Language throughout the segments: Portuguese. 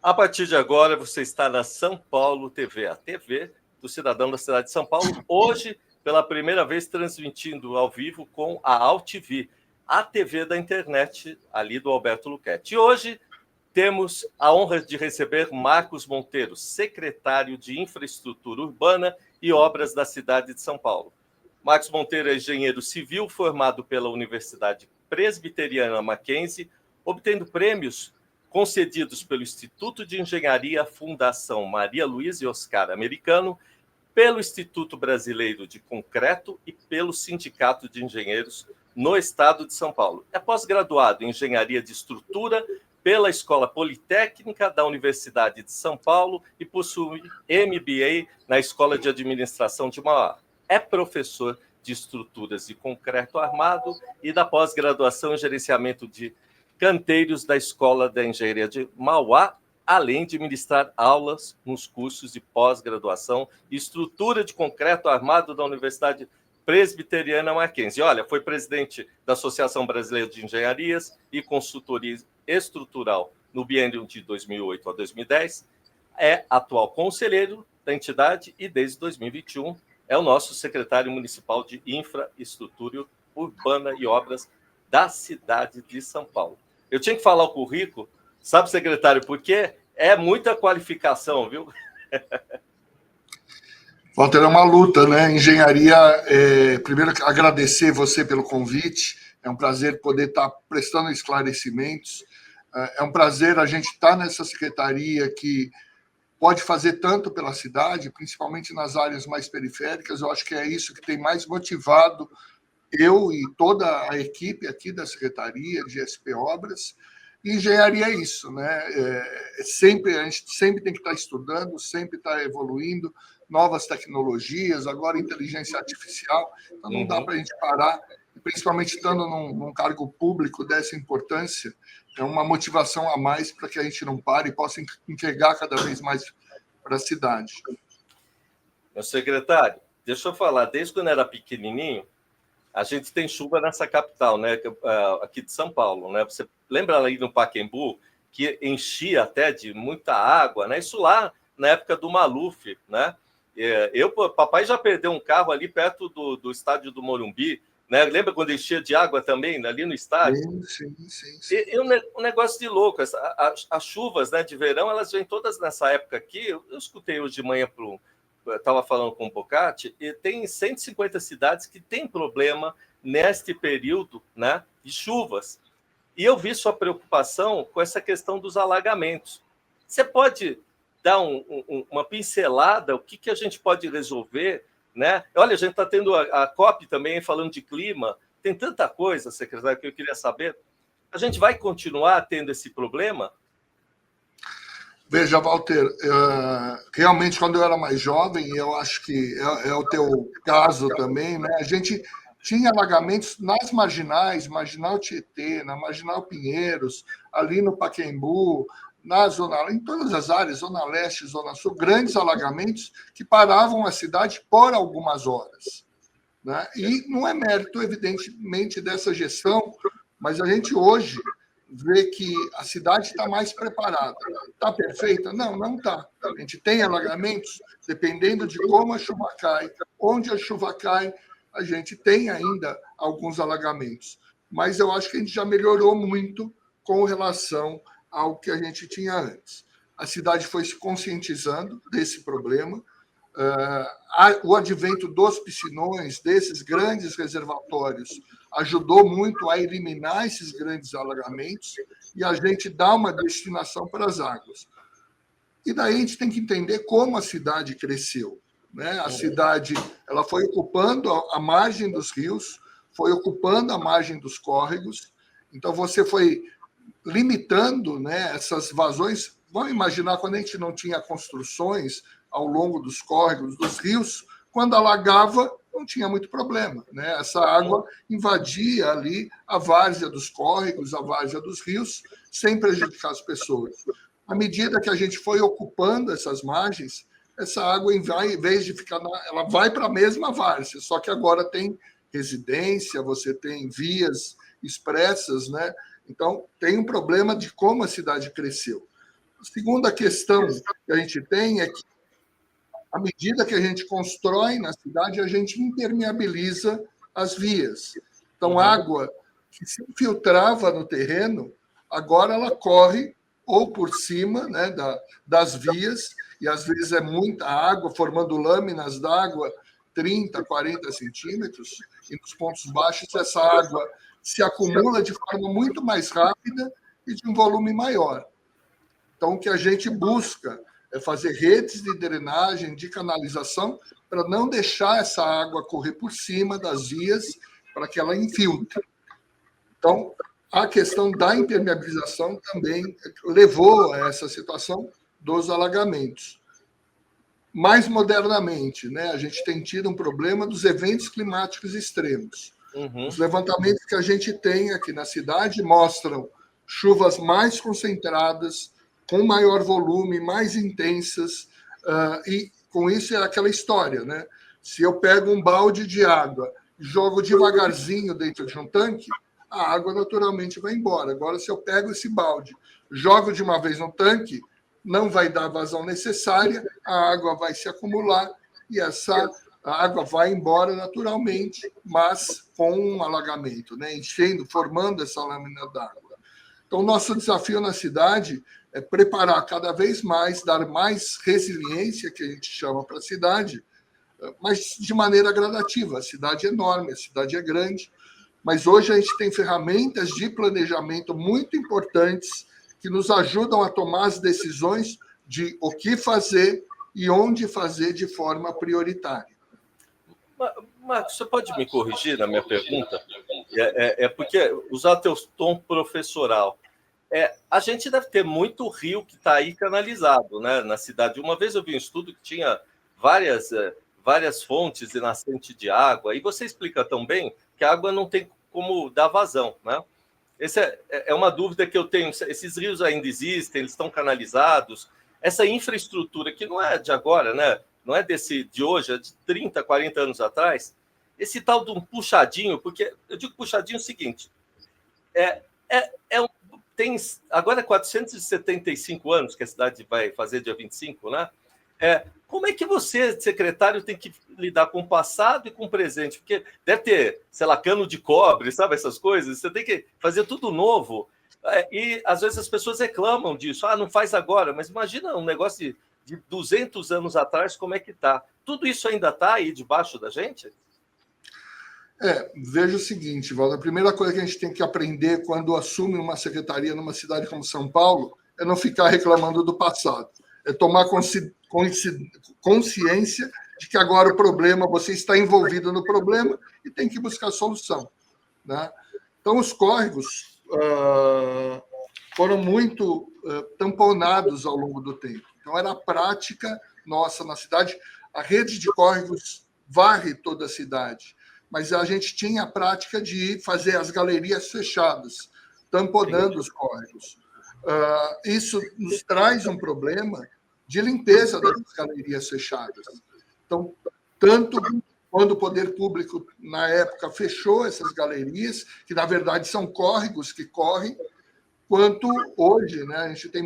A partir de agora, você está na São Paulo TV, a TV do cidadão da cidade de São Paulo, hoje, pela primeira vez, transmitindo ao vivo com a AltV, a TV da internet ali do Alberto Luquete. E hoje temos a honra de receber Marcos Monteiro, secretário de Infraestrutura Urbana e Obras da cidade de São Paulo. Marcos Monteiro é engenheiro civil formado pela Universidade Presbiteriana Mackenzie, obtendo prêmios concedidos pelo Instituto de Engenharia Fundação Maria Luísa e Oscar Americano, pelo Instituto Brasileiro de Concreto e pelo Sindicato de Engenheiros no Estado de São Paulo. É pós-graduado em Engenharia de Estrutura pela Escola Politécnica da Universidade de São Paulo e possui MBA na Escola de Administração de Mauá. É professor de Estruturas de Concreto Armado e da pós-graduação em Gerenciamento de Canteiros da Escola da Engenharia de Mauá, além de ministrar aulas nos cursos de pós-graduação e Estrutura de Concreto Armado da Universidade Presbiteriana Mackenzie. Olha, foi presidente da Associação Brasileira de Engenharias e Consultoria Estrutural no biênio de 2008 a 2010, é atual conselheiro da entidade e desde 2021 é o nosso secretário municipal de Infraestrutura Urbana e Obras da cidade de São Paulo. Eu tinha que falar o currículo, sabe, secretário, porque é muita qualificação, viu? Walter, é uma luta, né? Engenharia, primeiro agradecer você pelo convite, é um prazer poder estar prestando esclarecimentos, é um prazer a gente estar nessa secretaria que pode fazer tanto pela cidade, principalmente nas áreas mais periféricas. Eu acho que é isso que tem mais motivado eu e toda a equipe aqui da Secretaria de SP Obras. E engenharia é isso, né? A gente sempre tem que estar estudando, sempre estar evoluindo, novas tecnologias, agora inteligência artificial, então não dá para a gente parar, principalmente estando num cargo público dessa importância, é uma motivação a mais para que a gente não pare e possa entregar cada vez mais para a cidade. Meu secretário, deixa eu falar, desde quando era pequenininho, a gente tem chuva nessa capital, né, aqui de São Paulo, né? Você lembra ali no Pacaembu que enchia até de muita água, né? Isso lá na época do Maluf, né? Papai já perdeu um carro ali perto do estádio do Morumbi, né? Lembra quando enchia de água também ali no estádio? Sim. E um negócio de louco, as chuvas, né, de verão, elas vêm todas nessa época aqui. Eu escutei hoje de manhã estava falando com o Bocati, e tem 150 cidades que têm problema neste período, né, de chuvas. E eu vi sua preocupação com essa questão dos alagamentos. Você pode dar uma pincelada, o que a gente pode resolver, né? Olha, a gente está tendo a COP também falando de clima, tem tanta coisa, secretário, que eu queria saber. A gente vai continuar tendo esse problema? Veja, Walter, realmente, quando eu era mais jovem, eu acho que é o teu caso também, né? A gente tinha alagamentos nas marginais, Marginal Tietê, na Marginal Pinheiros, ali no Pacaembu, em todas as áreas, Zona Leste, Zona Sul, grandes alagamentos que paravam a cidade por algumas horas, né? E não é mérito, evidentemente, dessa gestão, mas a gente hoje vê que a cidade está mais preparada. Está perfeita? Não está. A gente tem alagamentos, dependendo de como a chuva cai, onde a chuva cai, a gente tem ainda alguns alagamentos. Mas eu acho que a gente já melhorou muito com relação ao que a gente tinha antes. A cidade foi se conscientizando desse problema. O advento dos piscinões, desses grandes reservatórios, ajudou muito a eliminar esses grandes alagamentos e a gente dá uma destinação para as águas. E daí a gente tem que entender como a cidade cresceu, né? A cidade ela foi ocupando a margem dos rios, foi ocupando a margem dos córregos, então você foi limitando, né, essas vazões. Vamos imaginar quando a gente não tinha construções ao longo dos córregos, dos rios, quando alagava, não tinha muito problema, né? Essa água invadia ali a várzea dos córregos, a várzea dos rios, sem prejudicar as pessoas. À medida que a gente foi ocupando essas margens, essa água, em vez de ficar ela vai para a mesma várzea, só que agora tem residência, você tem vias expressas, né? Então, tem um problema de como a cidade cresceu. A segunda questão que a gente tem é que, à medida que a gente constrói na cidade, a gente impermeabiliza as vias. Então, água que se infiltrava no terreno, agora ela corre ou por cima, né, das vias, e às vezes é muita água, formando lâminas d'água 30, 40 centímetros, e nos pontos baixos essa água se acumula de forma muito mais rápida e de um volume maior. Então, o que a gente busca é fazer redes de drenagem, de canalização, para não deixar essa água correr por cima das vias, para que ela infiltre. Então, a questão da impermeabilização também levou a essa situação dos alagamentos. Mais modernamente, né, a gente tem tido um problema dos eventos climáticos extremos. Os levantamentos que a gente tem aqui na cidade mostram chuvas mais concentradas, com maior volume, mais intensas, e com isso é aquela história, né? Se eu pego um balde de água e jogo devagarzinho dentro de um tanque, a água naturalmente vai embora. Agora, se eu pego esse balde, jogo de uma vez no tanque, não vai dar a vazão necessária, a água vai se acumular e essa água vai embora naturalmente, mas com um alagamento, né? Enchendo, formando essa lâmina d'água. Então, nosso desafio na cidade é preparar cada vez mais, dar mais resiliência, que a gente chama para a cidade, mas de maneira gradativa. A cidade é enorme, a cidade é grande, mas hoje a gente tem ferramentas de planejamento muito importantes que nos ajudam a tomar as decisões de o que fazer e onde fazer de forma prioritária. Marcos, você pode me corrigir na minha pergunta? Porque usar teu tom professoral. A gente deve ter muito rio que está aí canalizado, né, na cidade. Uma vez eu vi um estudo que tinha várias fontes de nascente de água, e você explica tão bem que a água não tem como dar vazão, né? Essa é uma dúvida que eu tenho. Esses rios ainda existem, eles estão canalizados. Essa infraestrutura, que não é de agora, né? Não é de hoje, é de 30, 40 anos atrás. Esse tal de um puxadinho, porque eu digo puxadinho é o seguinte, agora é 475 anos que a cidade vai fazer dia 25, né? Como é que você, secretário, tem que lidar com o passado e com o presente? Porque deve ter, sei lá, cano de cobre, sabe, essas coisas. Você tem que fazer tudo novo. E, às vezes, as pessoas reclamam disso. Não faz agora. Mas imagina um negócio de 200 anos atrás, como é que está? Tudo isso ainda está aí debaixo da gente? Veja o seguinte, Valdo. A primeira coisa que a gente tem que aprender quando assume uma secretaria numa cidade como São Paulo é não ficar reclamando do passado. É tomar consciência de que agora o problema, você está envolvido no problema e tem que buscar solução, né? Então, os córregos foram muito tamponados ao longo do tempo. Então, era a prática nossa na cidade. A rede de córregos varre toda a cidade, mas a gente tinha a prática de fazer as galerias fechadas, tamponando os córregos. Isso nos traz um problema de limpeza das galerias fechadas. Então, tanto quando o poder público, na época, fechou essas galerias, que, na verdade, são córregos que correm, quanto hoje, né, a gente tem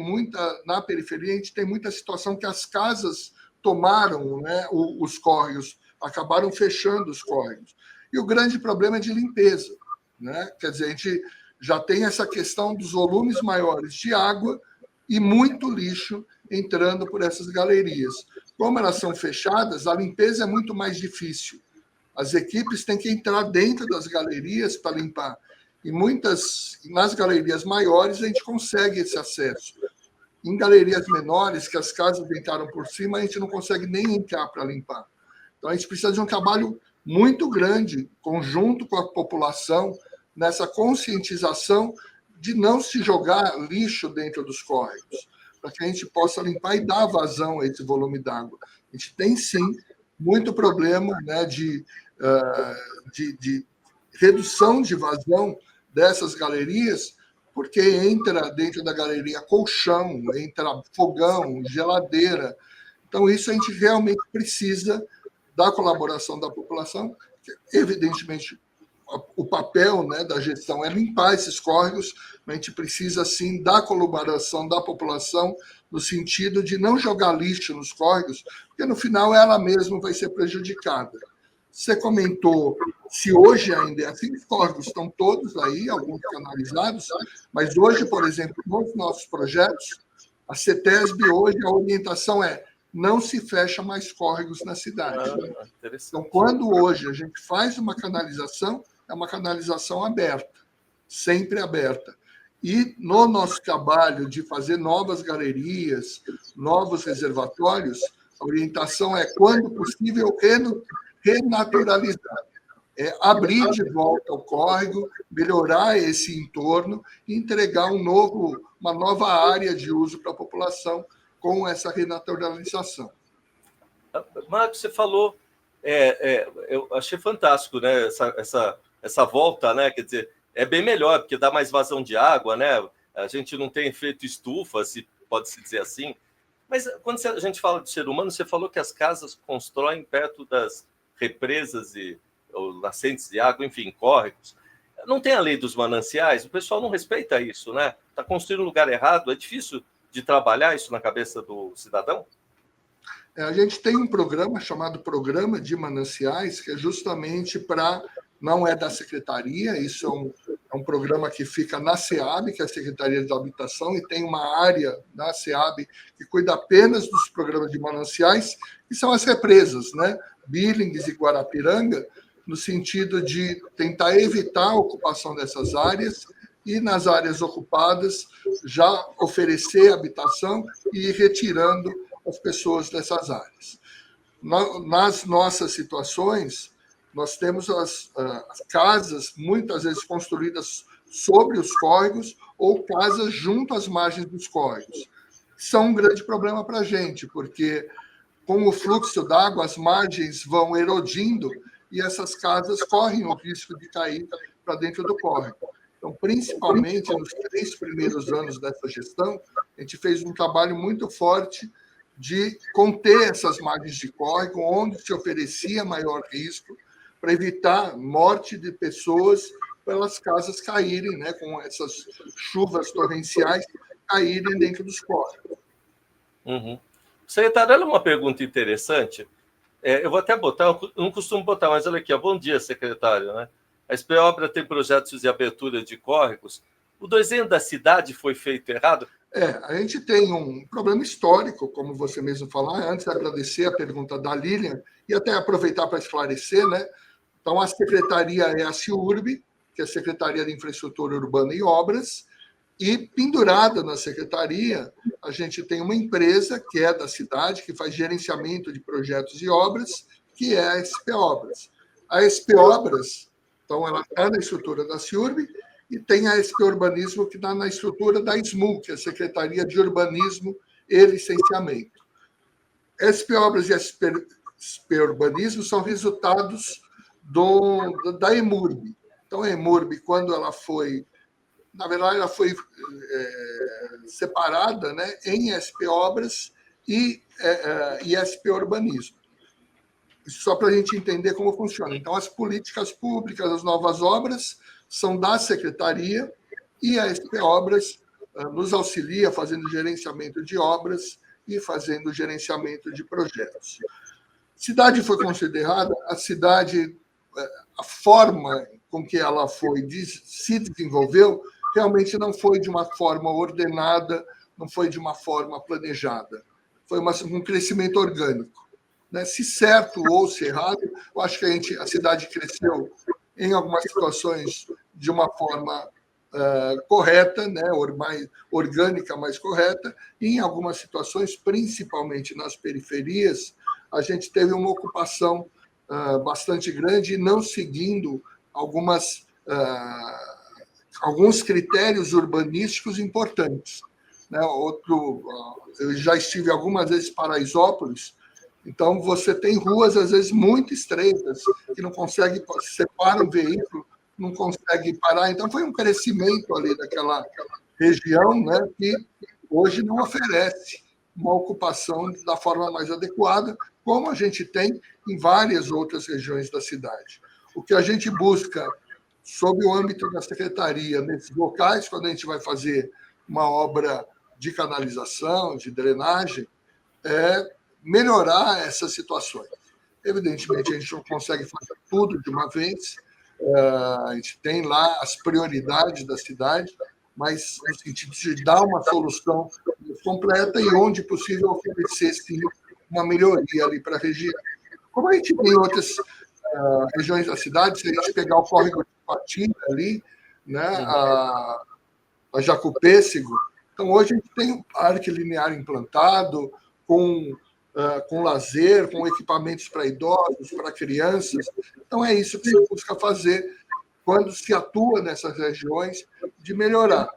na periferia, a gente tem muita situação que as casas tomaram, né, os córregos, acabaram fechando os córregos. E o grande problema é de limpeza, né? Quer dizer, a gente já tem essa questão dos volumes maiores de água e muito lixo entrando por essas galerias. Como elas são fechadas, a limpeza é muito mais difícil. As equipes têm que entrar dentro das galerias para limpar. E nas galerias maiores, a gente consegue esse acesso. Em galerias menores, que as casas entraram por cima, a gente não consegue nem entrar para limpar. Então, a gente precisa de um trabalho muito grande, conjunto com a população, nessa conscientização de não se jogar lixo dentro dos córregos, para que a gente possa limpar e dar vazão a esse volume d'água. A gente tem, sim, muito problema, né, de redução de vazão dessas galerias, porque entra dentro da galeria colchão, entra fogão, geladeira. Então, isso a gente realmente precisa da colaboração da população. Evidentemente, o papel, né, da gestão é limpar esses córregos, a gente precisa, sim, da colaboração da população, no sentido de não jogar lixo nos córregos, porque, no final, ela mesma vai ser prejudicada. Você comentou se hoje ainda é assim, os córregos estão todos aí, alguns canalizados, mas hoje, por exemplo, nos nossos projetos, a CETESB hoje, a orientação é não se fecha mais córregos na cidade. Então, quando hoje a gente faz uma canalização, é uma canalização aberta, sempre aberta. E no nosso trabalho de fazer novas galerias, novos reservatórios, a orientação é, quando possível, renaturalizar. É abrir de volta o córrego, melhorar esse entorno e entregar uma nova área de uso para a população com essa renaturalização. Marcos, você falou, eu achei fantástico, né, essa volta, né, quer dizer, é bem melhor, porque dá mais vazão de água, né, a gente não tem efeito estufa, se pode-se dizer assim, mas quando a gente fala de ser humano, você falou que as casas constroem perto das represas ou nascentes de água, enfim, córregos. Não tem a lei dos mananciais, o pessoal não respeita isso, né? Está construindo um lugar errado, é difícil de trabalhar isso na cabeça do cidadão? A gente tem um programa chamado Programa de Mananciais, que é justamente para... Não é da Secretaria, isso é um programa que fica na SEAB, que é a Secretaria da Habitação, e tem uma área da SEAB que cuida apenas dos programas de mananciais, que são as represas, né? Billings e Guarapiranga, no sentido de tentar evitar a ocupação dessas áreas e, nas áreas ocupadas, já oferecer habitação e ir retirando as pessoas dessas áreas. Nas nossas situações, nós temos as casas, muitas vezes construídas sobre os córregos ou casas junto às margens dos córregos. São um grande problema para a gente, porque, com o fluxo d'água, as margens vão erodindo e essas casas correm o risco de cair para dentro do córrego. Então, principalmente nos 3 primeiros anos dessa gestão, a gente fez um trabalho muito forte de conter essas margens de córrego, onde se oferecia maior risco, para evitar morte de pessoas pelas casas caírem, né, com essas chuvas torrenciais, caírem dentro dos córregos. Uhum. Secretário, olha uma pergunta interessante. Eu vou até botar, eu não costumo botar, mas olha aqui, ó. Bom dia, secretário. Né? A SP Obra tem projetos de abertura de córregos. O desenho da cidade foi feito errado? A gente tem um problema histórico, como você mesmo falou. Antes de agradecer a pergunta da Lilian e até aproveitar para esclarecer, né? Então, a secretaria é a CIURB, que é a Secretaria de Infraestrutura Urbana e Obras, e pendurada na secretaria, a gente tem uma empresa que é da cidade, que faz gerenciamento de projetos e obras, que é a SP Obras. A SP Obras, então, ela está na estrutura da CIURB, e tem a SP Urbanismo, que está na estrutura da SMU, que é a Secretaria de Urbanismo e Licenciamento. SP Obras e SP Urbanismo são resultados da EMURB. Então, a EMURB, quando ela foi... Na verdade, ela foi separada, né, em SP Obras e SP Urbanismo. Isso só para a gente entender como funciona. Então, as políticas públicas, as novas obras, são da Secretaria e a SP Obras nos auxilia fazendo gerenciamento de obras e fazendo gerenciamento de projetos. Cidade foi considerada, a cidade, a forma com que ela se desenvolveu, realmente não foi de uma forma ordenada, não foi de uma forma planejada. Foi um crescimento orgânico. Né? Se certo ou se errado, eu acho que a cidade cresceu em algumas situações de uma forma correta, né? Mais orgânica, mais correta, e em algumas situações, principalmente nas periferias, a gente teve uma ocupação bastante grande e não seguindo alguns critérios urbanísticos importantes. Né? Eu já estive algumas vezes em Paraisópolis, então você tem ruas, às vezes, muito estreitas, que não consegue separar um veículo, não consegue parar. Então, foi um crescimento ali daquela região, né, que hoje não oferece uma ocupação da forma mais adequada, como a gente tem em várias outras regiões da cidade. O que a gente busca sob o âmbito da secretaria, nesses locais, quando a gente vai fazer uma obra de canalização, de drenagem, é melhorar essas situações. Evidentemente, a gente não consegue fazer tudo de uma vez, a gente tem lá as prioridades da cidade, mas no sentido de dar uma solução completa e, onde possível, oferecer, sim, uma melhoria ali para a região. Como a gente tem outras regiões da cidade, se a gente pegar o córrego de Patina ali, né, a Jacupêssego, então hoje a gente tem um parque linear implantado, com lazer, com equipamentos para idosos, para crianças. Então é isso que se busca fazer quando se atua nessas regiões, de melhorar.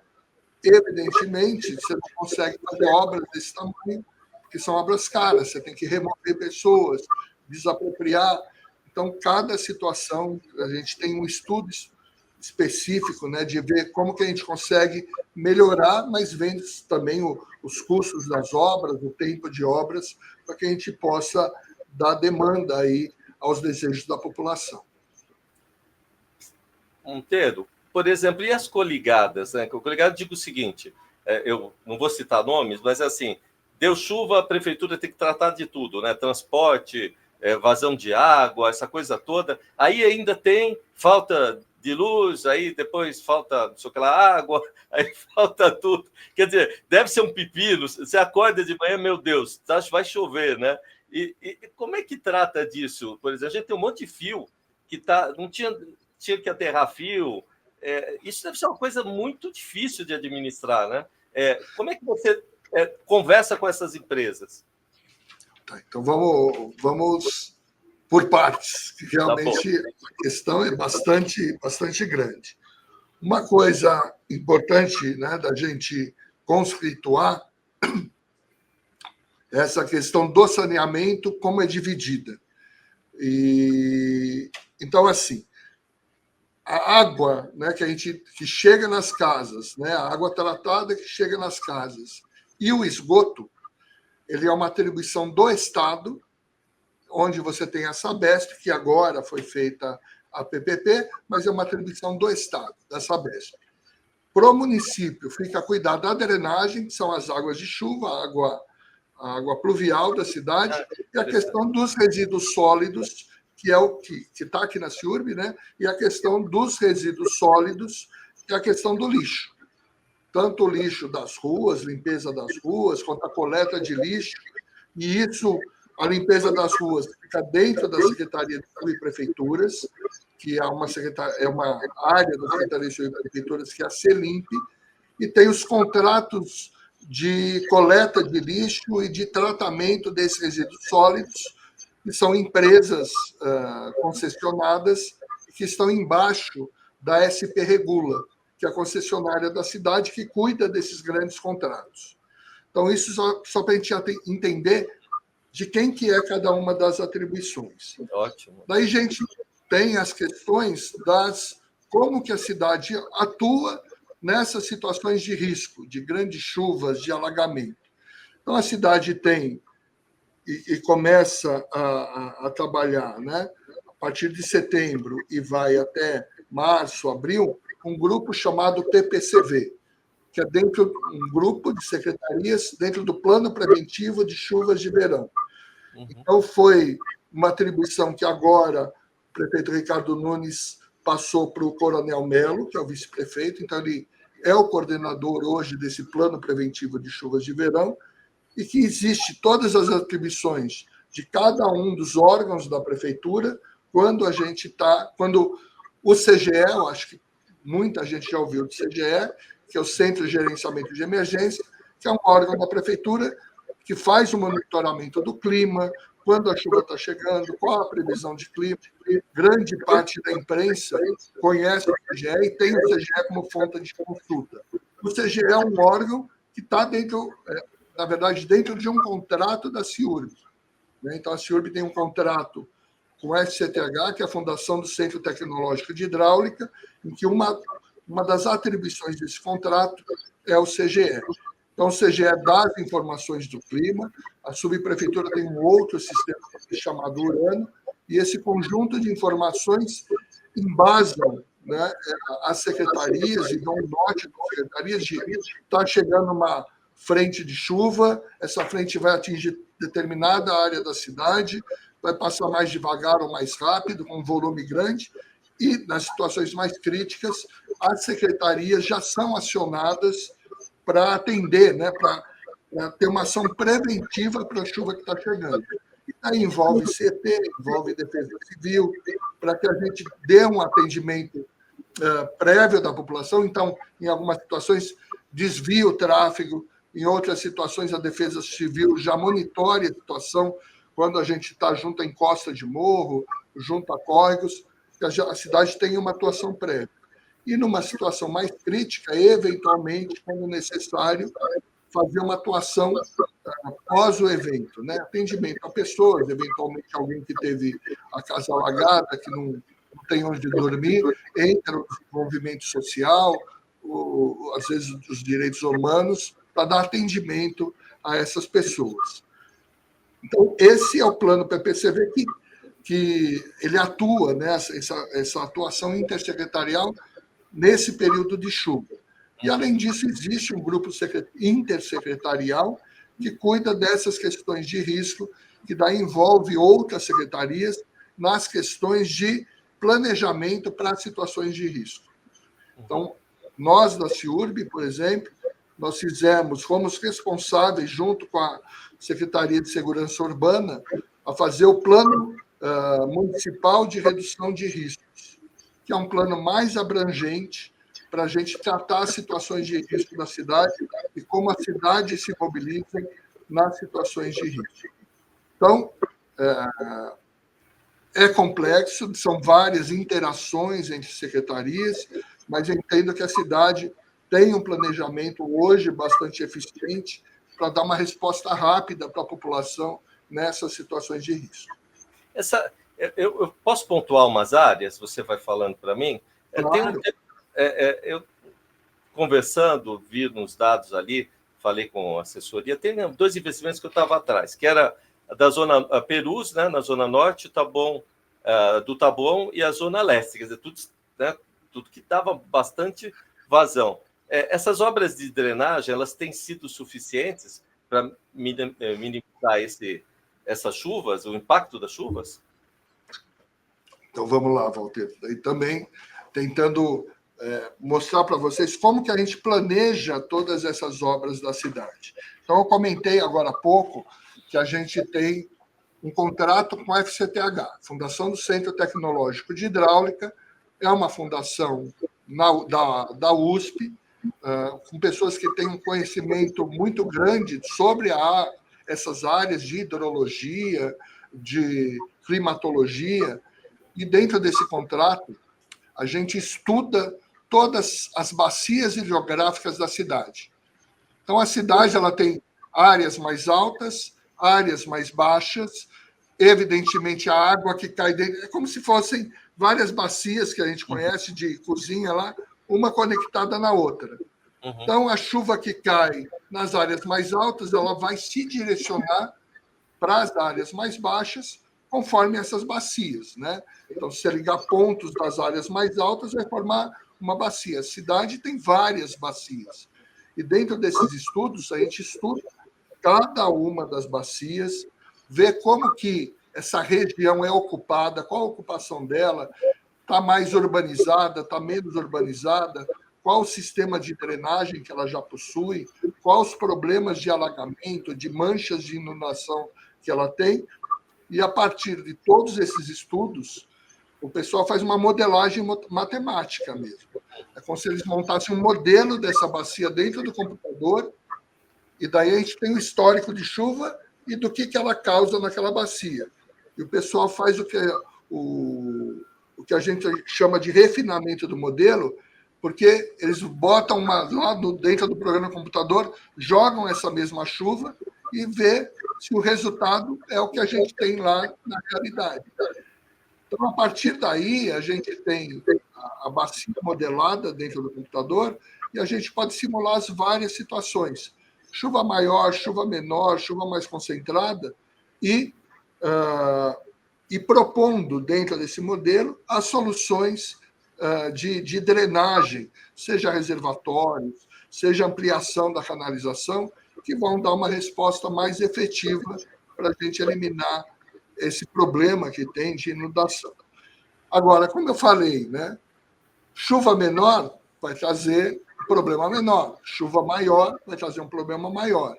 Evidentemente, você não consegue fazer obras desse tamanho, que são obras caras, você tem que remover pessoas, desapropriar. Então, cada situação, a gente tem um estudo específico, né, de ver como que a gente consegue melhorar, mas vendo também os custos das obras, o tempo de obras, para que a gente possa dar demanda aí aos desejos da população. Monteiro, por exemplo, e as coligadas? Né? Com coligado, digo o seguinte, eu não vou citar nomes, mas é assim, deu chuva, a prefeitura tem que tratar de tudo, né? Transporte, vazão de água, essa coisa toda. Aí ainda tem falta de luz, aí depois falta, não sei o que lá, água, aí falta tudo. Quer dizer, deve ser um pepino. Você acorda de manhã, meu Deus, vai chover, né? E como é que trata disso? Por exemplo, a gente tem um monte de fio que não tinha que aterrar fio. Isso deve ser uma coisa muito difícil de administrar, né? Como é que você conversa com essas empresas? Tá, então vamos por partes, que realmente a questão é bastante grande. Uma coisa importante, né, da gente conceituar é essa questão do saneamento, como é dividida. Então, assim, a água, né, que chega nas casas, né, a água tratada que chega nas casas, e o esgoto, ele é uma atribuição do Estado, onde você tem a Sabesp, que agora foi feita a PPP, mas é uma atribuição do Estado, da Sabesp. Para o município, fica a cuidar da drenagem, que são as águas de chuva, a água pluvial da cidade, e a questão dos resíduos sólidos, que é o que está aqui na CIURB, né? E a questão dos resíduos sólidos, que é a questão do lixo. Tanto o lixo das ruas, limpeza das ruas, quanto a coleta de lixo, e isso, a limpeza das ruas fica dentro da Secretaria de Subprefeituras, que é uma área da Secretaria de Subprefeituras, que é a CELIMP, e tem os contratos de coleta de lixo e de tratamento desses resíduos sólidos, que são empresas concessionadas que estão embaixo da SP Regula, que é a concessionária da cidade que cuida desses grandes contratos. Então, isso só para a gente entender de quem que é cada uma das atribuições. Ótimo. Daí a gente tem as questões como que a cidade atua nessas situações de risco, de grandes chuvas, de alagamento. Então, a cidade tem e começa a trabalhar, né, a partir de setembro e vai até março, abril, um grupo chamado TPCV, que é um grupo de secretarias dentro do Plano Preventivo de Chuvas de Verão. Então, foi uma atribuição que agora o prefeito Ricardo Nunes passou para o Coronel Melo, que é o vice-prefeito, então ele é o coordenador hoje desse Plano Preventivo de Chuvas de Verão, e que existe todas as atribuições de cada um dos órgãos da prefeitura quando o CGE, eu acho que muita gente já ouviu do CGE, que é o Centro de Gerenciamento de Emergência, que é um órgão da prefeitura que faz o monitoramento do clima, quando a chuva está chegando, qual a previsão de clima. Grande parte da imprensa conhece o CGE e tem o CGE como fonte de consulta. O CGE é um órgão que está na verdade, dentro de um contrato da CIURB. Então, a CIURB tem um contrato com a FCTH, que é a Fundação do Centro Tecnológico de Hidráulica, em que uma das atribuições desse contrato é o CGE. Então, o CGE dá as informações do clima, a subprefeitura tem um outro sistema chamado Urano, e esse conjunto de informações embasam, né, as secretarias e dão um norte das secretarias de estar chegando uma frente de chuva, essa frente vai atingir determinada área da cidade, vai passar mais devagar ou mais rápido, com um volume grande, e nas situações mais críticas, as secretarias já são acionadas para atender, né, para ter uma ação preventiva para a chuva que está chegando. Aí envolve CT, envolve Defesa Civil, para que a gente dê um atendimento prévio da população. Então, em algumas situações, desvia o tráfego, em outras situações, a Defesa Civil já monitore a situação quando a gente está junto à encosta de morro, junto a córregos, que a cidade tem uma atuação prévia. E numa situação mais crítica, eventualmente, quando necessário, fazer uma atuação após o evento, né? Atendimento a pessoas, eventualmente alguém que teve a casa alagada, que não tem onde dormir, entra o desenvolvimento social, às vezes os direitos humanos, para dar atendimento a essas pessoas. Então, esse é o plano PPCV que ele atua, né? Essa atuação intersecretarial nesse período de chuva. E, além disso, existe um grupo intersecretarial que cuida dessas questões de risco, que daí envolve outras secretarias nas questões de planejamento para situações de risco. Então, nós, da CIURB, por exemplo, nós fomos responsáveis, junto com a Secretaria de Segurança Urbana, a fazer o Plano Municipal de Redução de Riscos, que é um plano mais abrangente para a gente tratar as situações de risco da cidade e como a cidade se mobiliza nas situações de risco. Então, é complexo, são várias interações entre secretarias, mas eu entendo que a cidade tem um planejamento hoje bastante eficiente para dar uma resposta rápida para a população nessas situações de risco. Eu posso pontuar umas áreas, você vai falando para mim? Claro. Eu conversando, vi nos dados ali, falei com a assessoria, tem 2 investimentos que eu estava atrás, que era da zona Perus, né, na zona norte, do Taboão, e a zona leste, quer dizer, tudo que dava bastante vazão. Essas obras de drenagem, elas têm sido suficientes para minimizar essas chuvas, o impacto das chuvas? Então, vamos lá, Walter. E também tentando mostrar para vocês como que a gente planeja todas essas obras da cidade. Então, eu comentei agora há pouco que a gente tem um contrato com a FCTH, Fundação do Centro Tecnológico de Hidráulica, é uma fundação da USP, com pessoas que têm um conhecimento muito grande sobre essas áreas de hidrologia, de climatologia, e dentro desse contrato, a gente estuda todas as bacias hidrográficas da cidade. Então, a cidade ela tem áreas mais altas, áreas mais baixas, evidentemente, a água que cai dentro, é como se fossem várias bacias que a gente conhece de cozinha lá, uma conectada na outra. Então, a chuva que cai nas áreas mais altas, ela vai se direcionar para as áreas mais baixas, conforme essas bacias, né? Então, se você ligar pontos das áreas mais altas, vai formar uma bacia. A cidade tem várias bacias. E dentro desses estudos, a gente estuda cada uma das bacias, vê como que essa região é ocupada, qual a ocupação dela, está mais urbanizada, está menos urbanizada, qual o sistema de drenagem que ela já possui, quais os problemas de alagamento, de manchas de inundação que ela tem. E, a partir de todos esses estudos, o pessoal faz uma modelagem matemática mesmo. É como se eles montassem um modelo dessa bacia dentro do computador, e daí a gente tem o histórico de chuva e do que ela causa naquela bacia. E o pessoal faz o que a gente chama de refinamento do modelo, porque eles botam lá dentro do programa do computador, jogam essa mesma chuva e vê se o resultado é o que a gente tem lá na realidade. Então, a partir daí, a gente tem a bacia modelada dentro do computador e a gente pode simular as várias situações. Chuva maior, chuva menor, chuva mais concentrada, e propondo dentro desse modelo as soluções de drenagem, seja reservatórios, seja ampliação da canalização, que vão dar uma resposta mais efetiva para a gente eliminar esse problema que tem de inundação. Agora, como eu falei, né, chuva menor vai trazer um problema menor, chuva maior vai trazer um problema maior.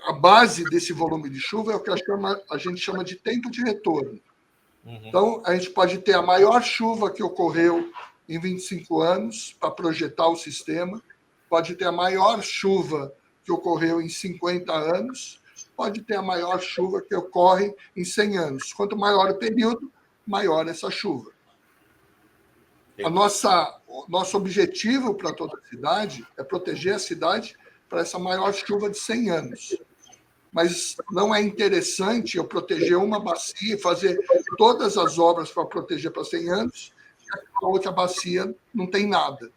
A base desse volume de chuva é o que a gente chama de tempo de retorno. Então, a gente pode ter a maior chuva que ocorreu em 25 anos para projetar o sistema, pode ter a maior chuva que ocorreu em 50 anos, pode ter a maior chuva que ocorre em 100 anos. Quanto maior o período, maior essa chuva. O nosso objetivo para toda a cidade é proteger a cidade para essa maior chuva de 100 anos. Mas não é interessante eu proteger uma bacia e fazer todas as obras para proteger para 100 anos, e a outra bacia não tem nada.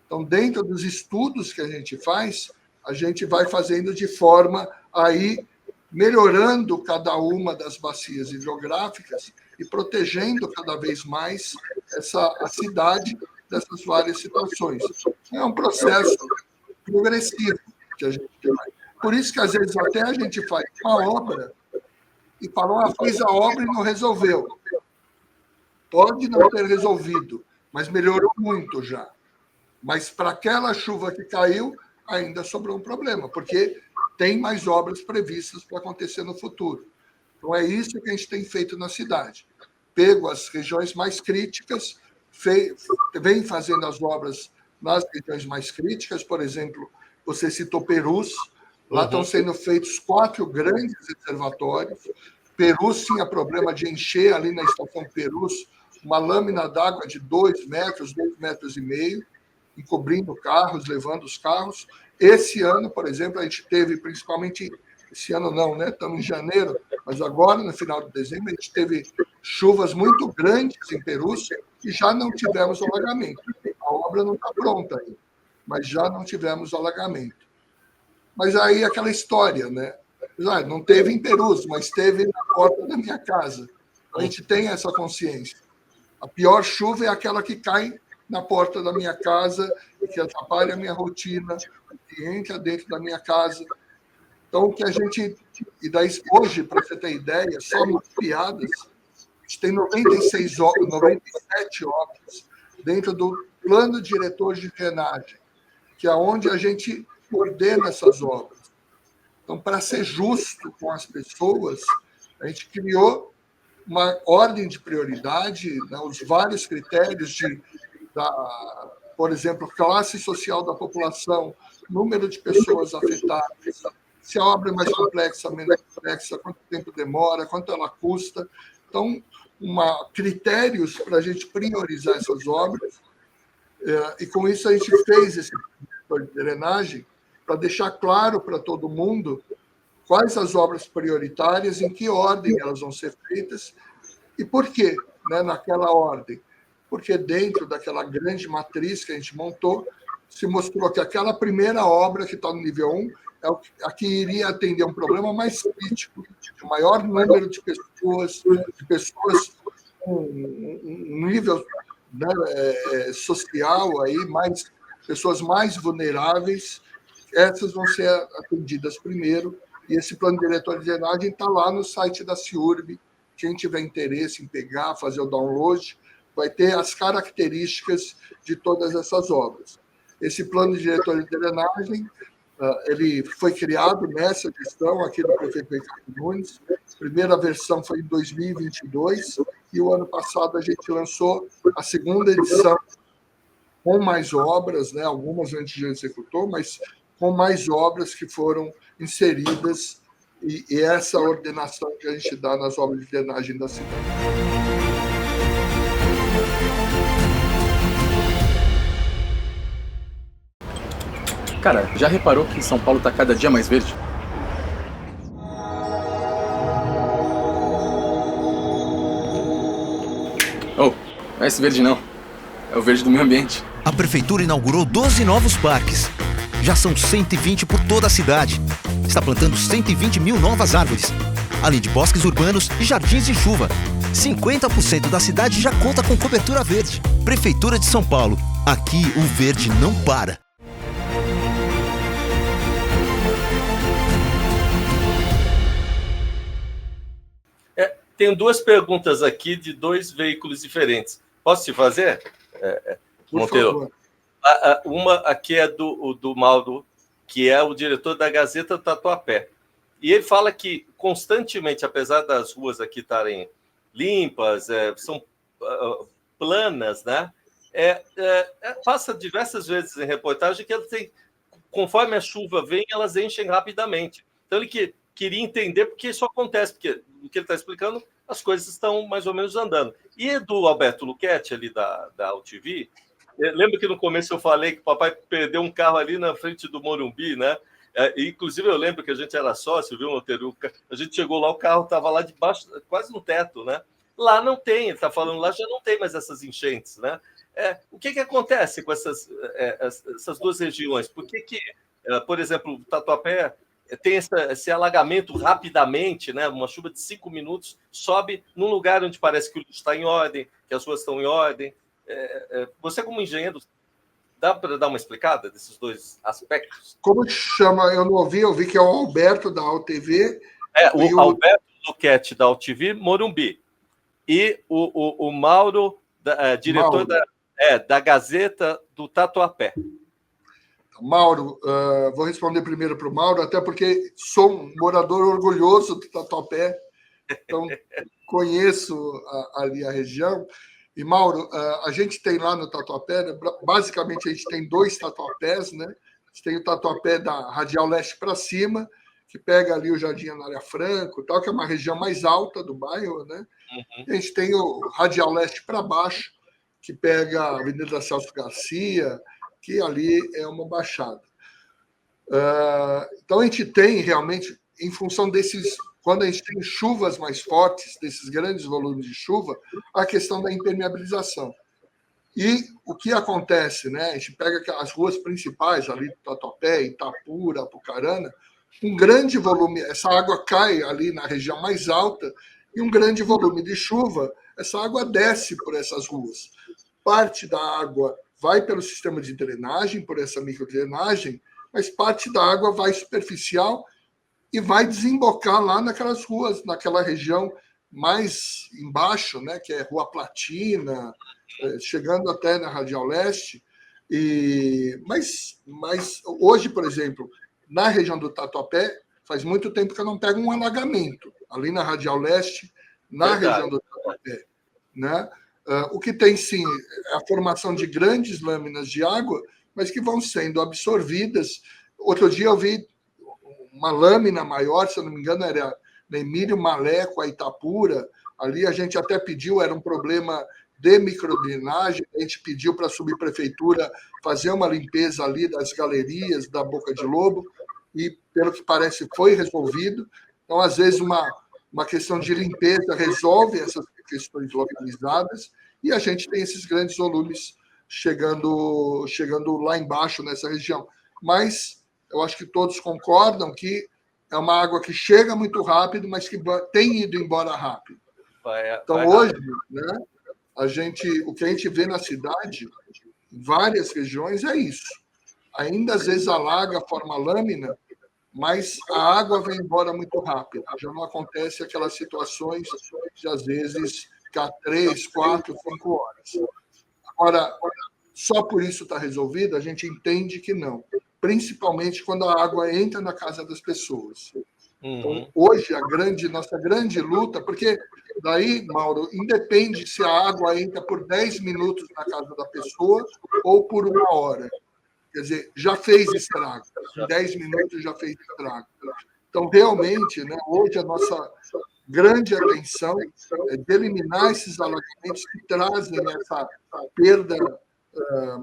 Então, dentro dos estudos que a gente faz, a gente vai fazendo de forma a ir melhorando cada uma das bacias hidrográficas e protegendo cada vez mais a cidade dessas várias situações. É um processo progressivo que a gente faz. Por isso que, às vezes, até a gente faz uma obra e fala, fiz a obra e não resolveu. Pode não ter resolvido, mas melhorou muito já. Mas para aquela chuva que caiu, ainda sobrou um problema, porque tem mais obras previstas para acontecer no futuro. Então, é isso que a gente tem feito na cidade. Pego as regiões mais críticas, vem fazendo as obras nas regiões mais críticas. Por exemplo, você citou Perus. Lá estão sendo feitos 4 grandes reservatórios. Perus tinha problema de encher ali na estação Perus uma lâmina d'água de 2 metros, 2,5 metros, encobrindo carros, levando os carros. Esse ano, por exemplo, a gente teve, principalmente, esse ano não, né? Estamos em janeiro, mas agora, no final de dezembro, a gente teve chuvas muito grandes em Perus e já não tivemos alagamento. A obra não está pronta ainda, mas já não tivemos alagamento. Mas aí aquela história, né? Não teve em Perus, mas teve na porta da minha casa. A gente tem essa consciência. A pior chuva é aquela que cai na porta da minha casa e que atrapalha a minha rotina, que entra dentro da minha casa. Então, o que a gente... E daí, hoje, para você ter ideia, só nas piadas, a gente tem 97 obras dentro do plano diretor de drenagem, que é onde a gente coordena essas obras. Então, para ser justo com as pessoas, a gente criou uma ordem de prioridade, né, os vários critérios por exemplo, classe social da população, número de pessoas afetadas, se a obra é mais complexa, menos complexa, quanto tempo demora, quanto ela custa. Então, critérios para a gente priorizar essas obras, e com isso a gente fez esse de drenagem para deixar claro para todo mundo quais as obras prioritárias, em que ordem elas vão ser feitas e por quê, né, naquela ordem. Porque dentro daquela grande matriz que a gente montou, se mostrou que aquela primeira obra que está no nível 1 é a que iria atender um problema mais crítico, de maior número de pessoas com um nível, né, social, aí, pessoas mais vulneráveis. Essas vão ser atendidas primeiro, e esse plano diretor de drenagem está lá no site da CIURB. Quem tiver interesse em pegar, fazer o download, vai ter as características de todas essas obras. Esse plano diretor de drenagem, ele foi criado nessa gestão aqui do prefeito Ricardo Nunes. A primeira versão foi em 2022, e o ano passado a gente lançou a segunda edição com mais obras, né? Algumas a gente já executou, mas com mais obras que foram inseridas, e essa ordenação que a gente dá nas obras de drenagem da cidade. Cara, já reparou que São Paulo tá cada dia mais verde? Oh, não é esse verde não. É o verde do meio ambiente. A prefeitura inaugurou 12 novos parques. Já são 120 por toda a cidade. Está plantando 120 mil novas árvores, além de bosques urbanos e jardins de chuva. 50% da cidade já conta com cobertura verde. Prefeitura de São Paulo. Aqui o verde não para. Tenho duas perguntas aqui de dois veículos diferentes. Posso te fazer, Monteiro? Uma aqui é do Mauro, que é o diretor da Gazeta do Tatuapé. E ele fala que constantemente, apesar das ruas aqui estarem limpas, são planas, né? Passa diversas vezes em reportagem que elas têm, conforme a chuva vem, elas enchem rapidamente. Então ele queria entender porque isso acontece, porque o que ele está explicando, as coisas estão mais ou menos andando. E do Alberto Luchetti, ali da AltV, lembra que no começo eu falei que o papai perdeu um carro ali na frente do Morumbi, né? Inclusive, eu lembro que a gente era sócio, viu, Monteiro? A gente chegou lá, o carro estava lá debaixo, quase no teto, né? Lá não tem, ele está falando, lá já não tem mais essas enchentes, né? O que acontece com essas duas regiões? Por que, por exemplo, o Tatuapé tem esse alagamento rapidamente, né? Uma chuva de 5 minutos, sobe num lugar onde parece que o lixo está em ordem, que as ruas estão em ordem. Você, como engenheiro, dá para dar uma explicada desses dois aspectos? Como chama? Eu não ouvi, eu vi que é o Alberto da AltV. O Alberto Luchetti da AltV, Morumbi. E o Mauro, diretor Mauro. Da Gazeta do Tatuapé. Mauro, vou responder primeiro para o Mauro, até porque sou um morador orgulhoso do Tatuapé, então conheço ali a região. E, Mauro, a gente tem lá no Tatuapé, né, basicamente a gente tem 2 Tatuapés, né? A gente tem o Tatuapé da Radial Leste para cima, que pega ali o Jardim Anália Franco, tal, que é uma região mais alta do bairro, né? Uhum. A gente tem o Radial Leste para baixo, que pega a Avenida Celso Garcia, que ali é uma baixada. Então, a gente tem realmente, em função desses, quando a gente tem chuvas mais fortes, desses grandes volumes de chuva, a questão da impermeabilização. E o que acontece, né? A gente pega as ruas principais, ali do Tatuapé, Itapura, Apucarana, um grande volume, essa água cai ali na região mais alta, e um grande volume de chuva, essa água desce por essas ruas. Parte da água vai pelo sistema de drenagem, por essa microdrenagem, mas parte da água vai superficial e vai desembocar lá naquelas ruas, naquela região mais embaixo, né, que é Rua Platina, chegando até na Radial Leste. Mas hoje, por exemplo, na região do Tatuapé, faz muito tempo que eu não pego um alagamento, ali na Radial Leste, na região do Tatuapé, né? O que tem, sim, é a formação de grandes lâminas de água, mas que vão sendo absorvidas. Outro dia eu vi uma lâmina maior, se eu não me engano, era na Emílio Malé, com a Itapura. Ali a gente até pediu, era um problema de microdrenagem, a gente pediu para a subprefeitura fazer uma limpeza ali das galerias da Boca de Lobo, e, pelo que parece, foi resolvido. Então, às vezes, uma questão de limpeza resolve essas questões localizadas, e a gente tem esses grandes volumes chegando lá embaixo nessa região. Mas eu acho que todos concordam que é uma água que chega muito rápido, mas que tem ido embora rápido. Então, hoje, né, o que a gente vê na cidade, em várias regiões, é isso. Ainda, às vezes, alaga, forma lâmina, mas a água vem embora muito rápido. Já não acontece aquelas situações de, às vezes, ficar 3, 4, 5 horas. Agora, só por isso está resolvido? A gente entende que não. Principalmente quando a água entra na casa das pessoas. Então, hoje, nossa grande luta, porque daí, Mauro, independe se a água entra por 10 minutos na casa da pessoa ou por 1 hora. Quer dizer, já fez estrago. Em 10 minutos já fez estrago. Então, realmente, né, hoje a nossa grande atenção é de eliminar esses alagamentos que trazem essa perda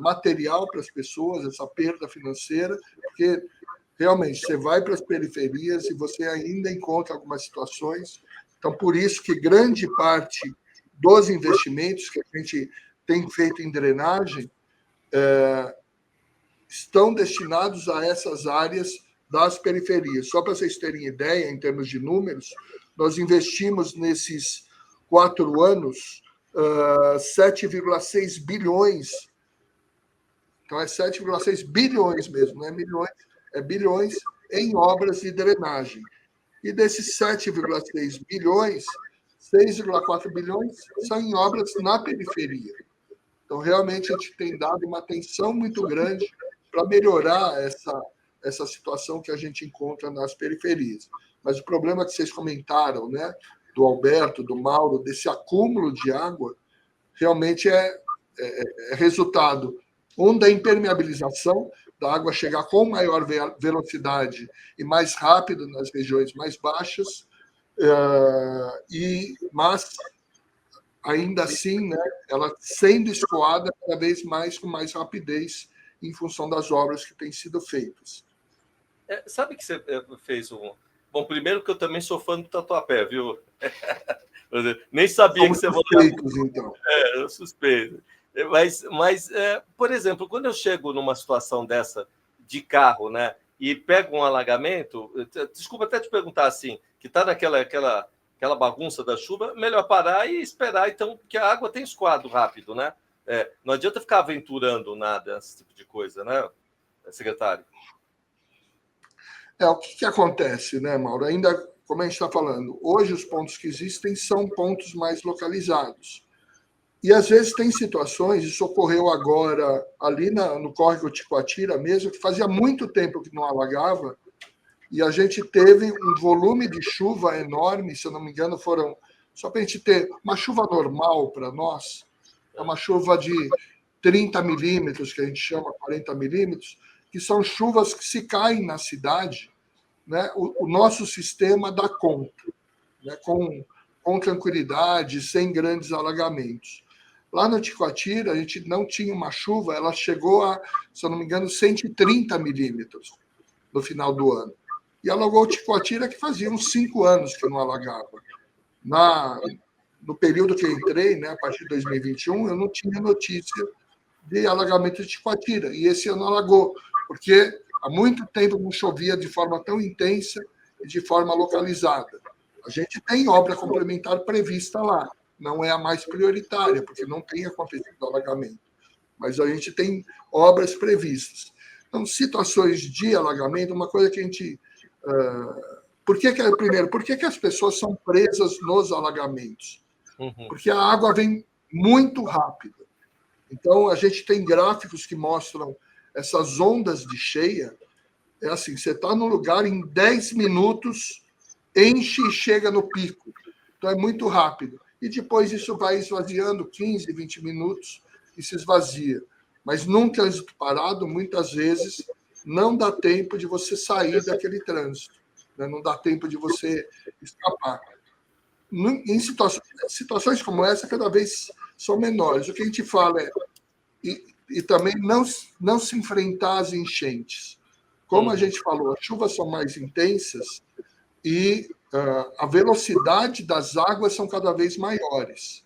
material para as pessoas, essa perda financeira, porque realmente você vai para as periferias e você ainda encontra algumas situações. Então, por isso que grande parte dos investimentos que a gente tem feito em drenagem estão destinados a essas áreas das periferias. Só para vocês terem ideia, em termos de números, nós investimos nesses 4 anos, 7,6 bilhões. Então, é 7,6 bilhões mesmo, não é milhões, é bilhões em obras de drenagem. E desses 7,6 bilhões, 6,4 bilhões são em obras na periferia. Então, realmente, a gente tem dado uma atenção muito grande para melhorar essa situação que a gente encontra nas periferias. Mas o problema que vocês comentaram, né, do Alberto, do Mauro, desse acúmulo de água, realmente é resultado, da impermeabilização, da água chegar com maior velocidade e mais rápido nas regiões mais baixas, mas ainda assim, né, ela sendo escoada cada vez mais com mais rapidez em função das obras que têm sido feitas. Sabe que você fez um... Bom, primeiro que eu também sou fã do Tatuapé, viu? Nem sabia Somos que você suspeitos, então. Eu suspeito. Mas por exemplo, quando eu chego numa situação dessa de carro, né, e pego um alagamento, desculpa até te perguntar assim, que está naquela bagunça da chuva, melhor parar e esperar, então, porque a água tem escoado rápido, né? Não adianta ficar aventurando nada, esse tipo de coisa, né, secretário? O que acontece, né, Mauro? Ainda, como a gente está falando, hoje os pontos que existem são pontos mais localizados. E, às vezes, tem situações, isso ocorreu agora ali no córrego Ticoatira mesmo, que fazia muito tempo que não alagava, e a gente teve um volume de chuva enorme, se eu não me engano, foram... Só para a gente ter uma chuva normal para nós, é uma chuva de 30 milímetros, que a gente chama 40 milímetros, que são chuvas que se caem na cidade, né, o nosso sistema dá conta, né, com tranquilidade, sem grandes alagamentos. Lá no Ticoatira, a gente não tinha uma chuva, ela chegou a, se eu não me engano, 130 milímetros no final do ano. E alagou o Ticoatira, que fazia uns 5 anos que não alagava. No período que eu entrei, né, a partir de 2021, eu não tinha notícia de alagamento de Ticoatira. E esse ano alagou, porque há muito tempo não chovia de forma tão intensa e de forma localizada. A gente tem obra complementar prevista lá, não é a mais prioritária, porque não tem acontecido alagamento, mas a gente tem obras previstas. Então, situações de alagamento, uma coisa que a gente... Primeiro, por que as pessoas são presas nos alagamentos? Porque a água vem muito rápido. Então, a gente tem gráficos que mostram essas ondas de cheia. É assim, você está no lugar, em 10 minutos, enche e chega no pico. Então, é muito rápido. E depois isso vai esvaziando, 15, 20 minutos, e se esvazia. Mas num trânsito parado, muitas vezes, não dá tempo de você sair daquele trânsito, né? Não dá tempo de você escapar. Em situações como essa, cada vez são menores. O que a gente fala é... E também não se enfrentar às enchentes. Como a gente falou, as chuvas são mais intensas e a velocidade das águas são cada vez maiores.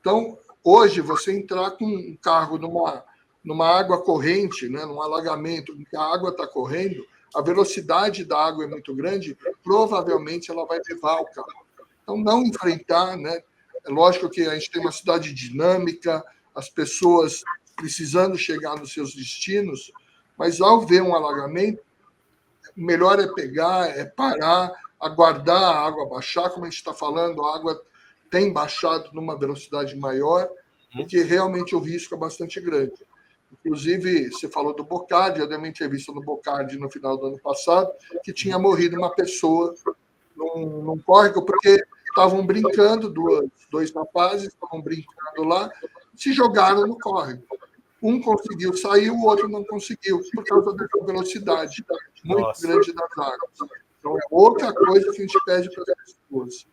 Então, hoje, você entrar com um carro numa água corrente, né, num alagamento, em que a água está correndo, a velocidade da água é muito grande, provavelmente ela vai levar o carro. Então, não enfrentar, né? É lógico que a gente tem uma cidade dinâmica, as pessoas precisando chegar nos seus destinos, mas ao ver um alagamento, o melhor é pegar, é parar, aguardar a água baixar, como a gente está falando, a água tem baixado numa velocidade maior, porque realmente o risco é bastante grande. Inclusive, você falou do Bocardi, eu dei uma entrevista no Bocardi no final do ano passado, que tinha morrido uma pessoa num córrego, porque estavam brincando, dois rapazes estavam brincando lá, se jogaram no córrego. Um conseguiu sair, o outro não conseguiu, por causa da velocidade muito grande das águas. Então, é outra coisa que a gente pede para as pessoas.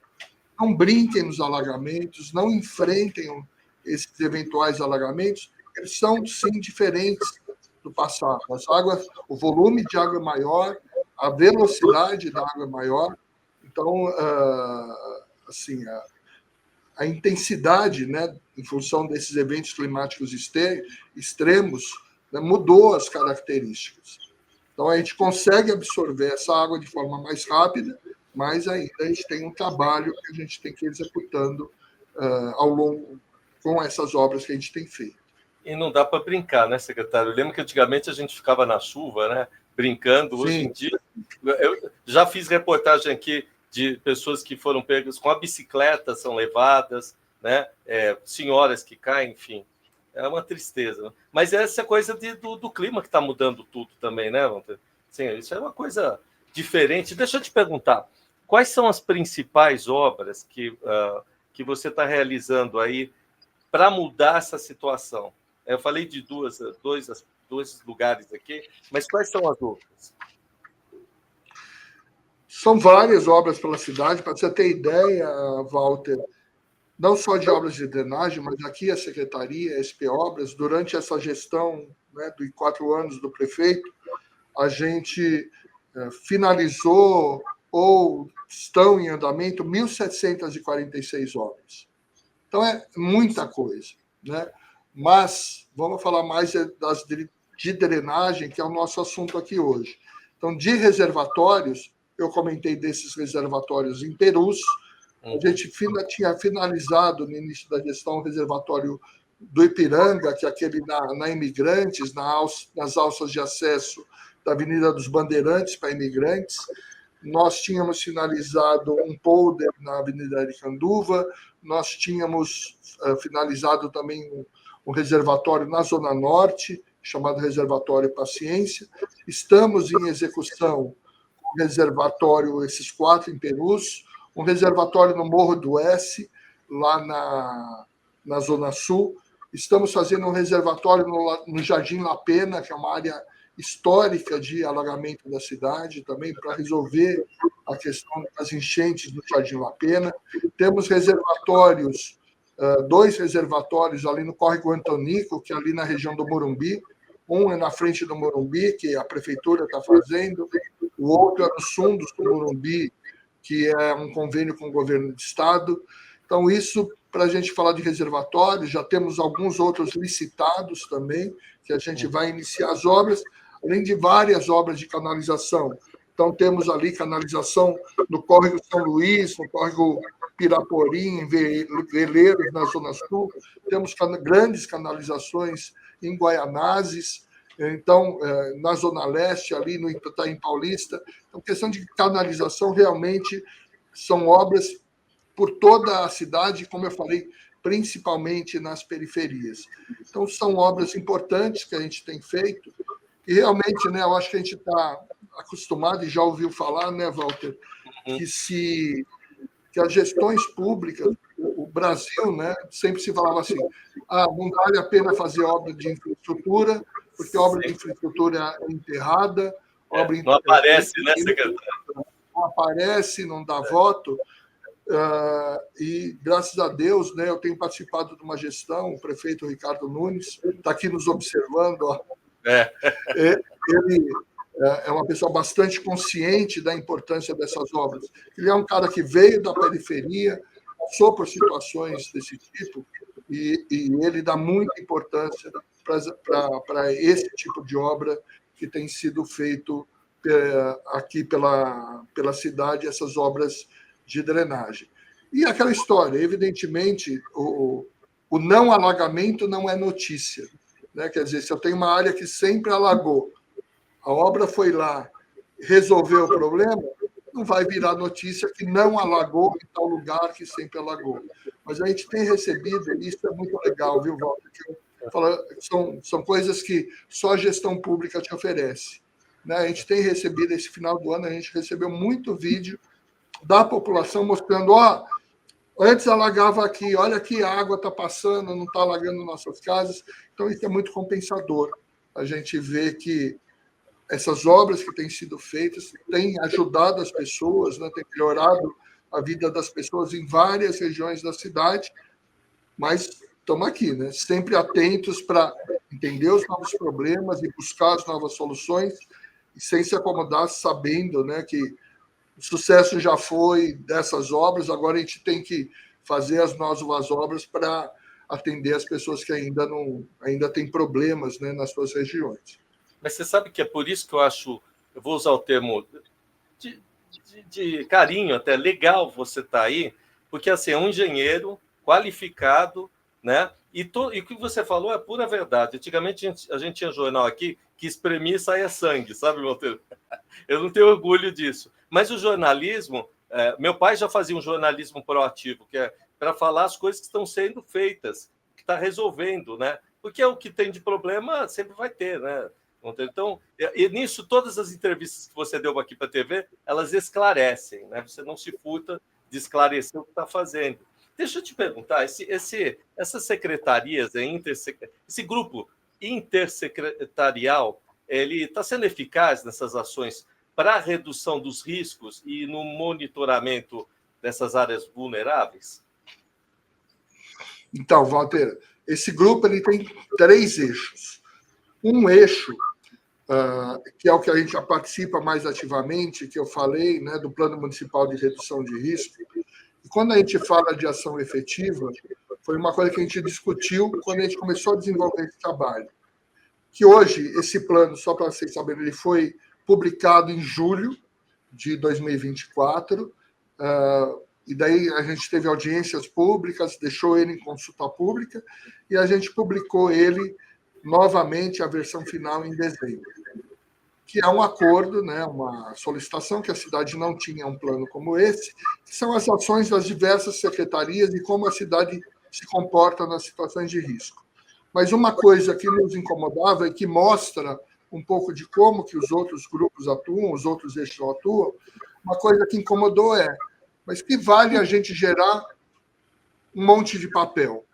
Não brinquem nos alagamentos, não enfrentem esses eventuais alagamentos, eles são, sim, diferentes do passado. As águas, o volume de água é maior, a velocidade da água é maior. Então, assim, a intensidade, né, em função desses eventos climáticos extremos, né, mudou as características. Então, a gente consegue absorver essa água de forma mais rápida, mas ainda a gente tem um trabalho que a gente tem que ir executando ao longo com essas obras que a gente tem feito. E não dá para brincar, né, secretário? Eu lembro que antigamente a gente ficava na chuva, né, brincando. Sim. Hoje em dia, eu já fiz reportagem aqui de pessoas que foram pegas com a bicicleta, são levadas, né, senhoras que caem, enfim. É uma tristeza. Né? Mas essa coisa do clima que está mudando tudo também, né, Walter? Sim, isso é uma coisa diferente. Deixa eu te perguntar, quais são as principais obras que você está realizando aí para mudar essa situação? Eu falei de dois lugares aqui, mas quais são as outras? São várias obras pela cidade. Para você ter ideia, Walter, não só de obras de drenagem, mas aqui a Secretaria, a SP Obras, durante essa gestão, né, de 4 anos do prefeito, a gente finalizou ou estão em andamento 1.746 obras. Então, é muita coisa, né? Mas vamos falar mais das de drenagem, que é o nosso assunto aqui hoje. Então, de reservatórios, eu comentei desses reservatórios em Perus. A gente tinha finalizado, no início da gestão, o reservatório do Ipiranga, que é aquele na Imigrantes, nas alças de acesso da Avenida dos Bandeirantes para imigrantes. Nós tínhamos finalizado um polder na Avenida Aricanduva, nós tínhamos finalizado também um reservatório na Zona Norte, chamado Reservatório Paciência. Estamos em execução um reservatório, esses 4 em Perus, um reservatório no Morro do S, lá na Zona Sul. Estamos fazendo um reservatório no Jardim La Pena, que é uma área histórica de alagamento da cidade, também para resolver a questão das enchentes do Jardim La Pena. Temos reservatórios, 2 reservatórios ali no Córrego Antonico, que é ali na região do Morumbi. Um é na frente do Morumbi, que a prefeitura está fazendo, o outro é nos fundos do Morumbi, que é um convênio com o governo do estado. Então, isso, para a gente falar de reservatórios, já temos alguns outros licitados também, que a gente vai iniciar as obras, além de várias obras de canalização. Então, temos ali canalização no Córrego São Luís, no Córrego Piraporim, em Veleiros, na Zona Sul. Temos grandes canalizações em Guaianazes, então, na Zona Leste, ali no Itaim Paulista. Então, questão de canalização, realmente, são obras por toda a cidade, como eu falei, principalmente nas periferias. Então, são obras importantes que a gente tem feito, e realmente, né, eu acho que a gente está acostumado, e já ouviu falar, né, Walter, que as gestões públicas, o Brasil, né, sempre se falava assim, não vale a pena fazer obra de infraestrutura, porque obra de infraestrutura é enterrada. Não aparece, né, secretário? Não aparece, não dá voto. E, graças a Deus, né, eu tenho participado de uma gestão, o prefeito Ricardo Nunes está aqui nos observando. Ó. Ele é uma pessoa bastante consciente da importância dessas obras. Ele é um cara que veio da periferia, passou por situações desse tipo, e ele dá muita importância para esse tipo de obra que tem sido feito aqui pela cidade, essas obras de drenagem. E aquela história, evidentemente, o não alagamento não é notícia. Né? Quer dizer, se eu tenho uma área que sempre alagou, a obra foi lá, resolveu o problema, não vai virar notícia que não alagou em tal lugar que sempre alagou. Mas a gente tem recebido, e isso é muito legal, viu, Walter? São coisas que só a gestão pública te oferece. Né? A gente tem recebido, esse final do ano, a gente recebeu muito vídeo da população mostrando, antes alagava aqui, olha aqui, a água está passando, não está alagando nossas casas. Então, isso é muito compensador. A gente vê que essas obras que têm sido feitas têm ajudado as pessoas, né, têm melhorado a vida das pessoas em várias regiões da cidade, mas estamos aqui, né, sempre atentos para entender os novos problemas e buscar as novas soluções, e sem se acomodar, sabendo, né, que o sucesso já foi dessas obras, agora a gente tem que fazer as novas obras para atender as pessoas que ainda têm problemas, né, nas suas regiões. Mas você sabe que é por isso que eu vou usar o termo de carinho até, legal você estar aí, porque assim, é um engenheiro com qualificado, né? E o que você falou é pura verdade. Antigamente a gente tinha jornal aqui que espremia e saía sangue, sabe, Monteiro? Eu não tenho orgulho disso. Mas o jornalismo, meu pai já fazia um jornalismo proativo, que é para falar as coisas que estão sendo feitas, que está resolvendo, né? Porque o que tem de problema sempre vai ter, né, Monteiro? Então, e nisso, todas as entrevistas que você deu aqui para a TV, elas esclarecem, né? Você não se furta de esclarecer o que está fazendo. Deixa eu te perguntar, essas secretarias, esse grupo intersecretarial, ele está sendo eficaz nessas ações para a redução dos riscos e no monitoramento dessas áreas vulneráveis? Então, Walter, esse grupo ele tem 3 eixos. Um eixo, que é o que a gente já participa mais ativamente, que eu falei, né, do Plano Municipal de Redução de Risco. E quando a gente fala de ação efetiva, foi uma coisa que a gente discutiu quando a gente começou a desenvolver esse trabalho. Que hoje, esse plano, só para vocês saberem, ele foi publicado em julho de 2024, e daí a gente teve audiências públicas, deixou ele em consulta pública, e a gente publicou ele novamente, a versão final, em dezembro. Que é um acordo, né, uma solicitação que a cidade não tinha um plano como esse, que são as ações das diversas secretarias e como a cidade se comporta nas situações de risco. Mas uma coisa que nos incomodava e que mostra um pouco de como que os outros grupos atuam, os outros eixos atuam, uma coisa que incomodou mas que vale a gente gerar um monte de papel,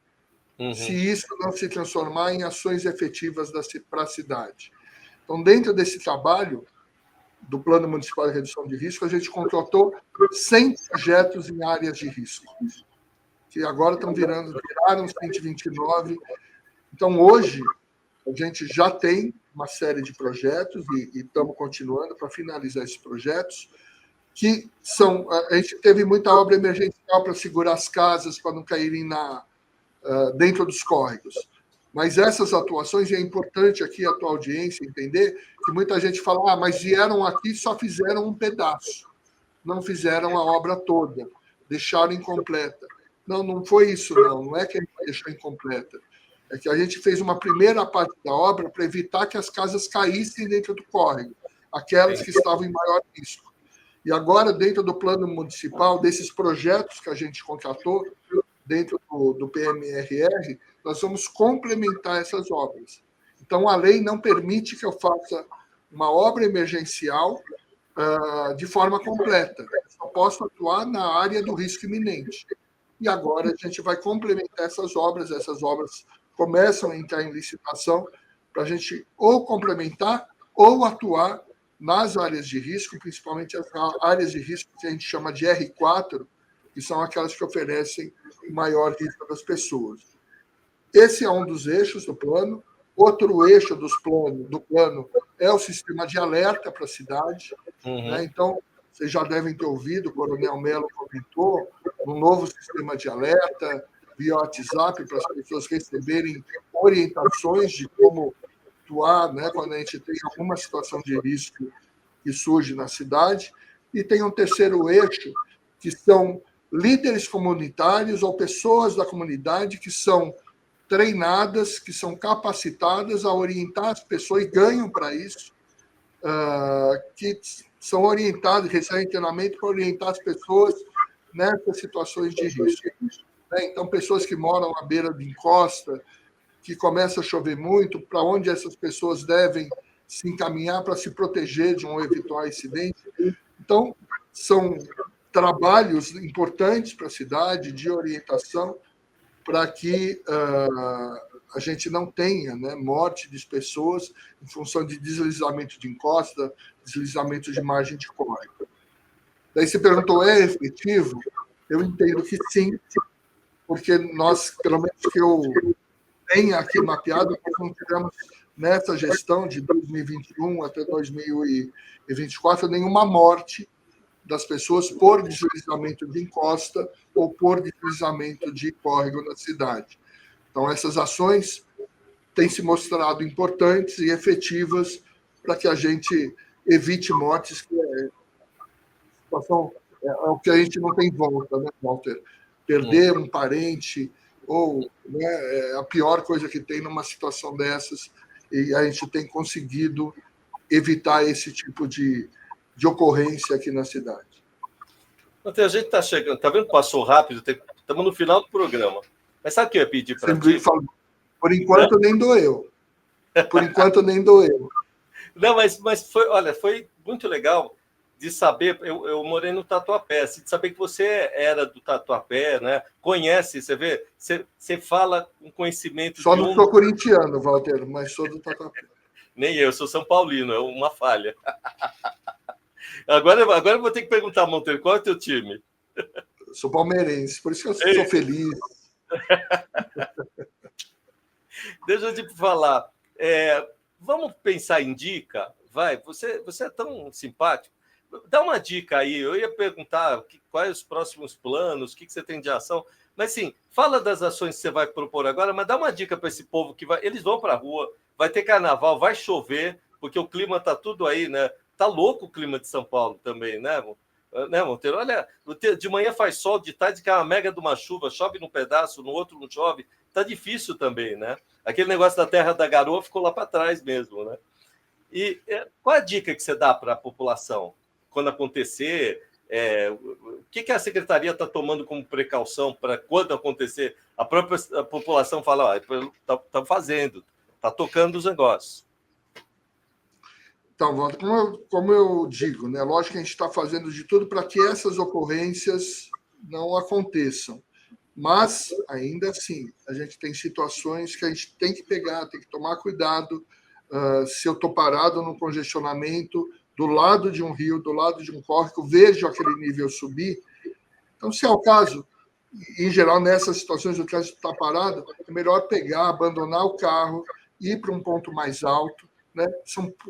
se isso não se transformar em ações efetivas para a cidade. Então, dentro desse trabalho do Plano Municipal de Redução de Risco, a gente contratou 100 projetos em áreas de risco, que agora viraram 129. Então, hoje, a gente já tem uma série de projetos e estamos continuando para finalizar esses projetos, que são... A gente teve muita obra emergencial para segurar as casas, para não caírem dentro dos córregos. Mas essas atuações, e é importante aqui a tua audiência entender que muita gente fala, mas vieram aqui e só fizeram um pedaço, não fizeram a obra toda, deixaram incompleta. Não foi isso, não é que a gente deixou incompleta. É que a gente fez uma primeira parte da obra para evitar que as casas caíssem dentro do córrego, aquelas que estavam em maior risco. E agora, dentro do plano municipal, desses projetos que a gente contratou, dentro do PMRR, nós vamos complementar essas obras. Então, a lei não permite que eu faça uma obra emergencial de forma completa. Eu só posso atuar na área do risco iminente. E agora a gente vai complementar essas obras começam a entrar em licitação para a gente ou complementar ou atuar nas áreas de risco, principalmente as áreas de risco que a gente chama de R4, que são aquelas que oferecem o maior risco das pessoas. Esse é um dos eixos do plano. Outro eixo do plano é o sistema de alerta para a cidade. Né? Então, vocês já devem ter ouvido, o Coronel Mello comentou, um novo sistema de alerta via WhatsApp para as pessoas receberem orientações de como atuar, né, quando a gente tem alguma situação de risco que surge na cidade. E tem um terceiro eixo, que são líderes comunitários ou pessoas da comunidade que são treinadas, que são capacitadas a orientar as pessoas e ganham para isso, que são orientados, recebem treinamento para orientar as pessoas nessas situações de risco. Então, pessoas que moram à beira de encosta, que começa a chover muito, para onde essas pessoas devem se encaminhar para se proteger de um eventual incidente. Então, são trabalhos importantes para a cidade de orientação para que a gente não tenha morte de pessoas em função de deslizamento de encosta, deslizamento de margem de córrego. Daí você perguntou, é efetivo? Eu entendo que sim, porque nós, pelo menos que eu tenha aqui mapeado, nós não tivemos nessa gestão de 2021 até 2024 nenhuma morte das pessoas por deslizamento de encosta ou por deslizamento de córrego na cidade. Então, essas ações têm se mostrado importantes e efetivas para que a gente evite mortes, que é o que a gente não tem volta, né, Walter? perder um parente, ou, né, é a pior coisa que tem numa situação dessas, e a gente tem conseguido evitar esse tipo de ocorrência aqui na cidade. Então, a gente está chegando, está vendo que passou rápido, estamos no final do programa. Mas sabe o que eu ia pedir para ti? Por enquanto, nem doeu. Por enquanto, nem doeu. Não, mas foi, olha, foi muito legal de saber. Eu morei no Tatuapé, assim, de saber que você era do Tatuapé, né? Conhece, você vê, você fala com conhecimento. Só não sou corintiano, Walter, mas sou do Tatuapé. Nem eu, sou São Paulino, é uma falha. Agora eu vou ter que perguntar, Monteiro, qual é o teu time? Sou palmeirense, por isso que eu sou feliz. Deixa eu te falar. Vamos pensar em dica? Vai, você é tão simpático. Dá uma dica aí. Eu ia perguntar quais os próximos planos, o que você tem de ação. Mas, sim, fala das ações que você vai propor agora, mas dá uma dica para esse povo que vai. Eles vão para a rua, vai ter carnaval, vai chover, porque o clima está tudo aí, né? Tá louco o clima de São Paulo também, né, Monteiro? Olha, de manhã faz sol, de tarde cai uma mega de uma chuva, chove num pedaço, no outro não chove. Tá difícil também, né? Aquele negócio da terra da garoa ficou lá para trás mesmo, né? E qual a dica que você dá para a população quando acontecer? O que a secretaria está tomando como precaução para quando acontecer? A própria população fala, tá fazendo, tá tocando os negócios. Então, Walter, como eu digo, né? Lógico que a gente está fazendo de tudo para que essas ocorrências não aconteçam. Mas, ainda assim, a gente tem situações que a gente tem que pegar, tem que tomar cuidado. Se eu estou parado num congestionamento, do lado de um rio, do lado de um córrego, vejo aquele nível subir. Então, se é o caso, em geral, nessas situações, o trânsito está parado, é melhor pegar, abandonar o carro, ir para um ponto mais alto. Né?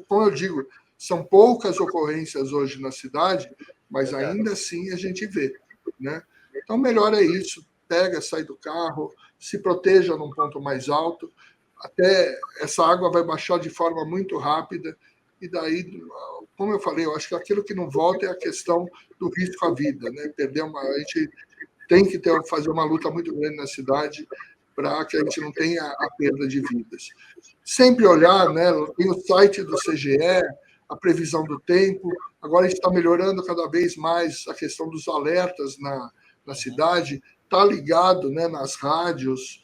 Como eu digo, são poucas ocorrências hoje na cidade, mas ainda assim a gente vê. Né? Então, melhor é isso. Pega, sai do carro, se proteja num ponto mais alto, até essa água vai baixar de forma muito rápida, e daí, como eu falei, eu acho que aquilo que não volta é a questão do risco à vida. Né? A gente tem que fazer uma luta muito grande na cidade para que a gente não tenha a perda de vidas. Sempre olhar, né? Tem o site do CGE, a previsão do tempo, agora a gente está melhorando cada vez mais a questão dos alertas na cidade, está ligado, né, nas rádios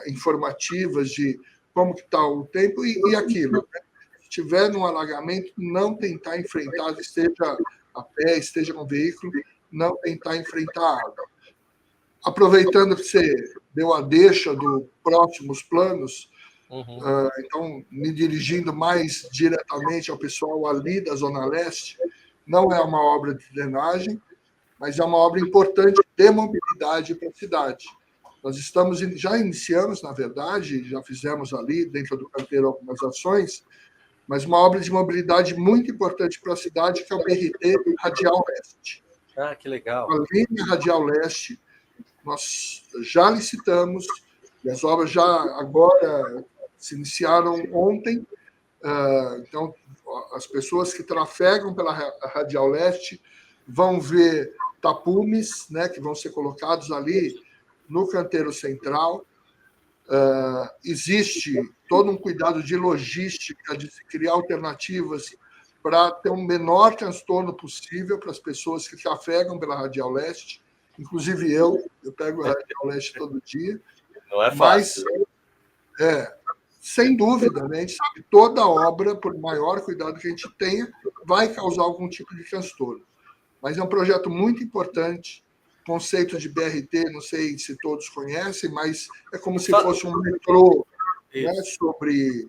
informativas de como que está o tempo e aquilo. Né? Se tiver um alagamento, não tentar enfrentar, esteja a pé, esteja com veículo, não tentar enfrentar a água. Aproveitando que você deu a deixa dos próximos planos, então, me dirigindo mais diretamente ao pessoal ali da Zona Leste, não é uma obra de drenagem, mas é uma obra importante de mobilidade para a cidade. Nós já iniciamos, na verdade, já fizemos ali, dentro do canteiro, algumas ações, mas uma obra de mobilidade muito importante para a cidade, que é o BRT Radial Leste. Ah, que legal. A linha Radial Leste, nós já licitamos, e as obras já agora se iniciaram ontem. Então, as pessoas que trafegam pela Radial Leste vão ver tapumes, né, que vão ser colocados ali no canteiro central. Existe todo um cuidado de logística, de criar alternativas para ter um menor transtorno possível para as pessoas que trafegam pela Radial Leste. Inclusive eu pego a Radial Leste todo dia. Não é fácil. Mas, sem dúvida, né? A gente sabe que toda obra, por maior cuidado que a gente tenha, vai causar algum tipo de transtorno. Mas é um projeto muito importante. Conceito de BRT, não sei se todos conhecem, mas é como se fosse um metrô, né, sobre...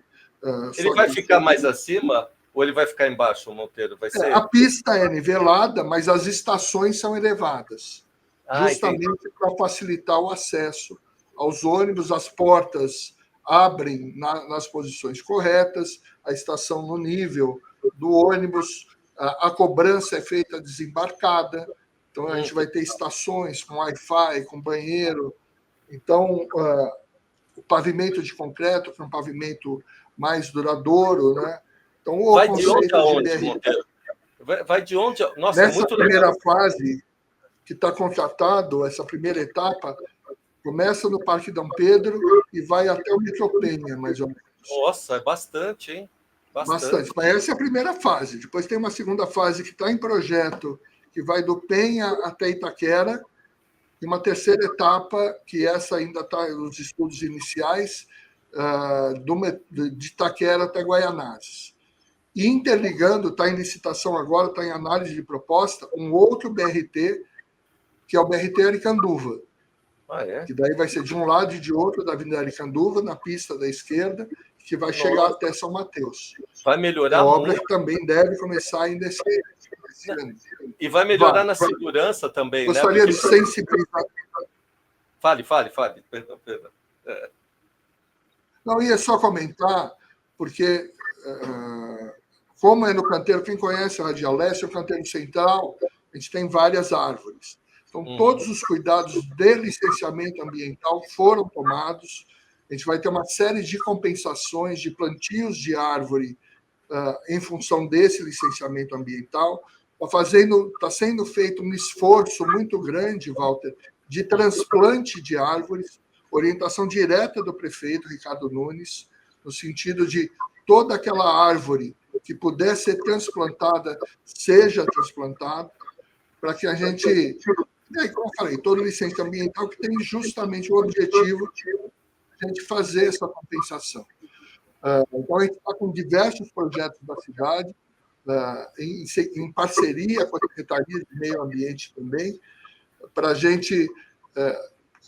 Ele vai ficar mais acima ou ele vai ficar embaixo, o Monteiro? Vai ser... A pista é nivelada, mas as estações são elevadas, justamente para facilitar o acesso aos ônibus. As portas abrem nas posições corretas, a estação no nível do ônibus, a cobrança é feita desembarcada, então a gente vai ter estações com Wi-Fi, com banheiro. Então, o pavimento de concreto, que é um pavimento mais duradouro, né? Então, o vai de onde a onde, Monteiro? Vai de onde? Nossa, nessa primeira fase, que está contratado, essa primeira etapa, começa no Parque Dom Pedro e vai até o Metropenha, mais ou menos. Nossa, é bastante, hein? Bastante. Mas essa é a primeira fase. Depois tem uma segunda fase que está em projeto, que vai do Penha até Itaquera, e uma terceira etapa, que essa ainda está nos estudos iniciais, de Itaquera até Guaianazes. E interligando, está em licitação agora, está em análise de proposta, um outro BRT, que é o BRT Aricanduva. Que daí vai ser de um lado e de outro da Avenida Aricanduva, na pista da esquerda, que vai chegar até São Mateus. Vai melhorar a obra muito. Que também deve começar ainda esse ano. E vai melhorar na segurança também, Gostaria né? de sensibilizar. Fale. Perdão. Não, ia só comentar, porque, como é no canteiro, quem conhece a Radial Leste, o canteiro central, a gente tem várias árvores. Então, todos os cuidados de licenciamento ambiental foram tomados. A gente vai ter uma série de compensações de plantios de árvore em função desse licenciamento ambiental. Está sendo feito um esforço muito grande, Walter, de transplante de árvores, orientação direta do prefeito Ricardo Nunes, no sentido de toda aquela árvore que puder ser transplantada, seja transplantada, para que a gente... Como eu falei, todo licença ambiental que tem justamente o objetivo de a gente fazer essa compensação. Então, a gente está com diversos projetos da cidade, em parceria com a Secretaria de Meio Ambiente também, para a gente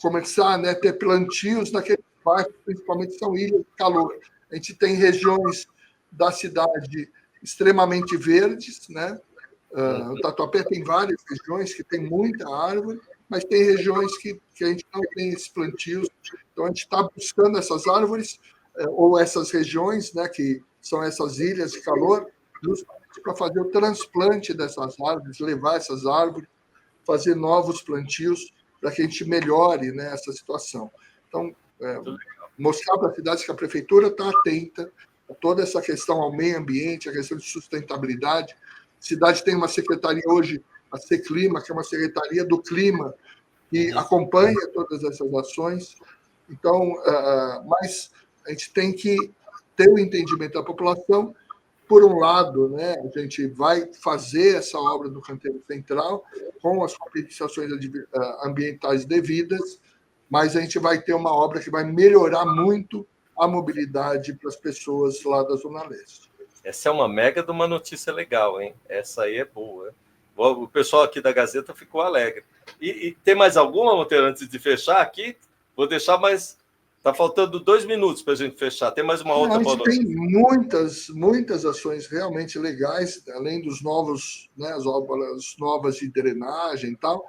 começar a ter plantios naqueles bairros, principalmente são ilhas de calor. A gente tem regiões da cidade extremamente verdes, né? O Tatuapé tem várias regiões que tem muita árvore, mas tem regiões que a gente não tem esses plantios. Então, a gente está buscando essas árvores ou essas regiões, né, que são essas ilhas de calor, justamente para fazer o transplante dessas árvores, levar essas árvores, fazer novos plantios para que a gente melhore, né, essa situação. Então, mostrar para a cidade que a prefeitura está atenta a toda essa questão ao meio ambiente, a questão de sustentabilidade. A cidade tem uma secretaria hoje, a Seclima, que é uma secretaria do clima, que acompanha todas essas ações. Então, mas a gente tem que ter o entendimento da população. Por um lado, né, a gente vai fazer essa obra do canteiro central com as compensações ambientais devidas, mas a gente vai ter uma obra que vai melhorar muito a mobilidade para as pessoas lá da Zona Leste. Essa é uma mega de uma notícia legal, hein? Essa aí é boa. O pessoal aqui da Gazeta ficou alegre. E tem mais alguma, Monteiro, antes de fechar aqui? Vou deixar mais... Está faltando 2 minutos para a gente fechar. Tem mais uma outra boa notícia? Tem muitas ações realmente legais, além dos novos, né, as obras novas de drenagem e tal.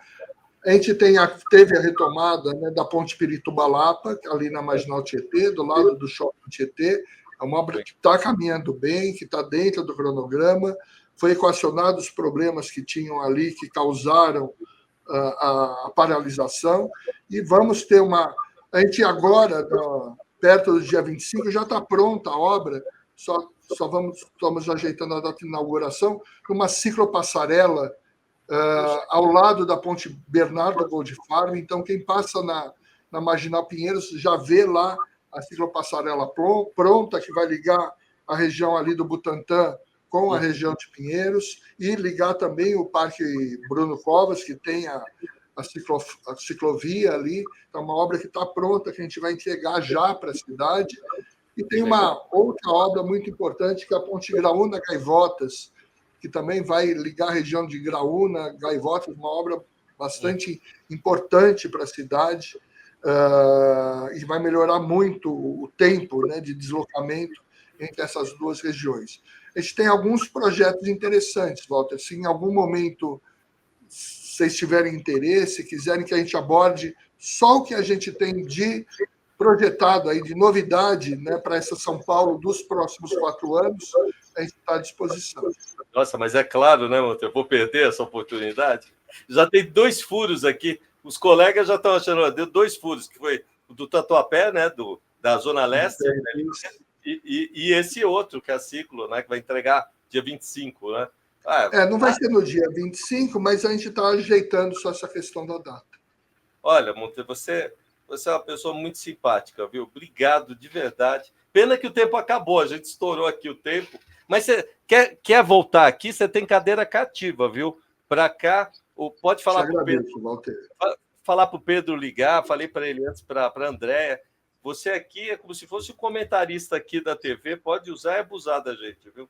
A gente teve a retomada, né, da Ponte Pirituba-Lapa, ali na Marginal Tietê, do lado do Shopping Tietê. É uma obra que está caminhando bem, que está dentro do cronograma. Foi equacionado os problemas que tinham ali, que causaram a paralisação. E vamos ter uma... A gente agora, perto do dia 25, já está pronta a obra, estamos ajeitando a data de inauguração, uma ciclopassarela ao lado da Ponte Bernardo Gold Farm. Então, quem passa na Marginal Pinheiros já vê lá a ciclopassarela pronta, que vai ligar a região ali do Butantã com a região de Pinheiros e ligar também o Parque Bruno Covas, que tem a ciclovia ali. É uma obra que está pronta, que a gente vai entregar já para a cidade. E tem uma outra obra muito importante, que é a Ponte Graúna-Gaivotas, que também vai ligar a região de Graúna, Gaivotas, uma obra bastante importante para a cidade, e vai melhorar muito o tempo, né, de deslocamento entre essas duas regiões. A gente tem alguns projetos interessantes, Walter. Se em algum momento vocês tiverem interesse, quiserem que a gente aborde só o que a gente tem de projetado aí, de novidade, né, para essa São Paulo dos próximos 4 anos, a gente está à disposição. Nossa, mas é claro, né, Monteiro? Eu vou perder essa oportunidade. Já tem 2 furos aqui. Os colegas já estão achando, deu 2 furos, que foi o do Tatuapé, né, da Zona Leste, e esse outro, que é a Ciclo, né, que vai entregar dia 25, né? Não vai ser no dia 25, mas a gente está ajeitando só essa questão da data. Olha, Monteiro, você é uma pessoa muito simpática, viu? Obrigado, de verdade. Pena que o tempo acabou, a gente estourou aqui o tempo. Mas você quer voltar aqui, você tem cadeira cativa, viu? Para cá, pode falar para o Pedro. Falar para o Pedro ligar, falei para ele antes, para a Andréia. Você aqui é como se fosse o comentarista aqui da TV, pode usar e abusar da gente, viu?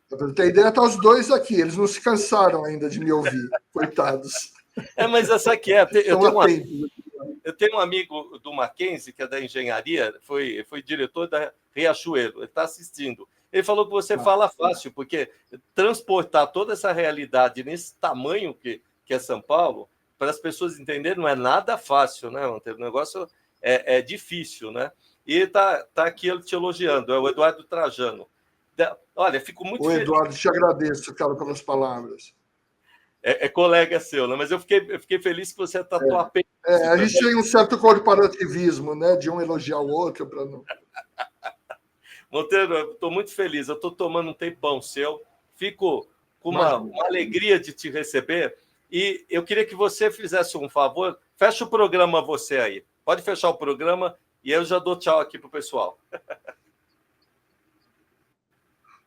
Para ter ideia, tá os dois aqui, eles não se cansaram ainda de me ouvir, coitados. Mas essa aqui é. Eu tenho um amigo do Mackenzie, que é da engenharia, foi diretor da Riachuelo, ele está assistindo. Ele falou que você fala fácil, porque transportar toda essa realidade nesse tamanho que é São Paulo, para as pessoas entenderem, não é nada fácil, né, Monteiro? O negócio é difícil, né? E tá aqui ele te elogiando, é o Eduardo Trajano. Olha, fico muito feliz. Eduardo, te agradeço, cara, pelas palavras. É colega seu, né? Mas eu fiquei feliz que você tatuou a pena. A gente tem um certo corporativismo, né? De um elogiar o outro para não. Monteiro, eu estou muito feliz. Eu estou tomando um tempão seu. Fico com uma alegria de te receber. E eu queria que você fizesse um favor. Fecha o programa você aí. Pode fechar o programa e eu já dou tchau aqui para o pessoal.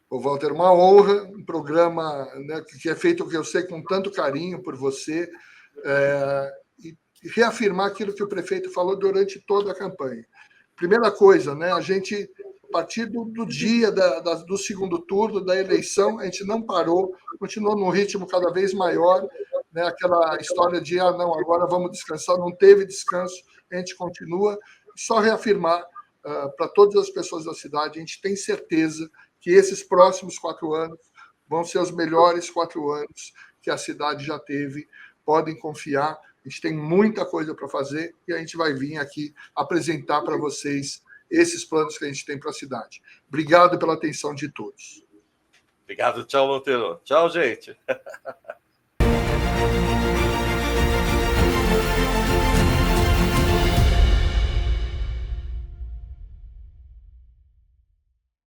Ô, Walter, uma honra, um programa, né, que é feito, que eu sei, com tanto carinho por você, e reafirmar aquilo que o prefeito falou durante toda a campanha. Primeira coisa, né, a gente, a partir do dia do segundo turno, da eleição, a gente não parou, continuou num ritmo cada vez maior, né, aquela história de, não, agora vamos descansar, não teve descanso, a gente continua. Só reafirmar para todas as pessoas da cidade, a gente tem certeza que esses próximos 4 anos vão ser os melhores 4 anos que a cidade já teve. Podem confiar, a gente tem muita coisa para fazer e a gente vai vir aqui apresentar para vocês esses planos que a gente tem para a cidade. Obrigado pela atenção de todos. Obrigado, tchau, Monteiro. Tchau, gente.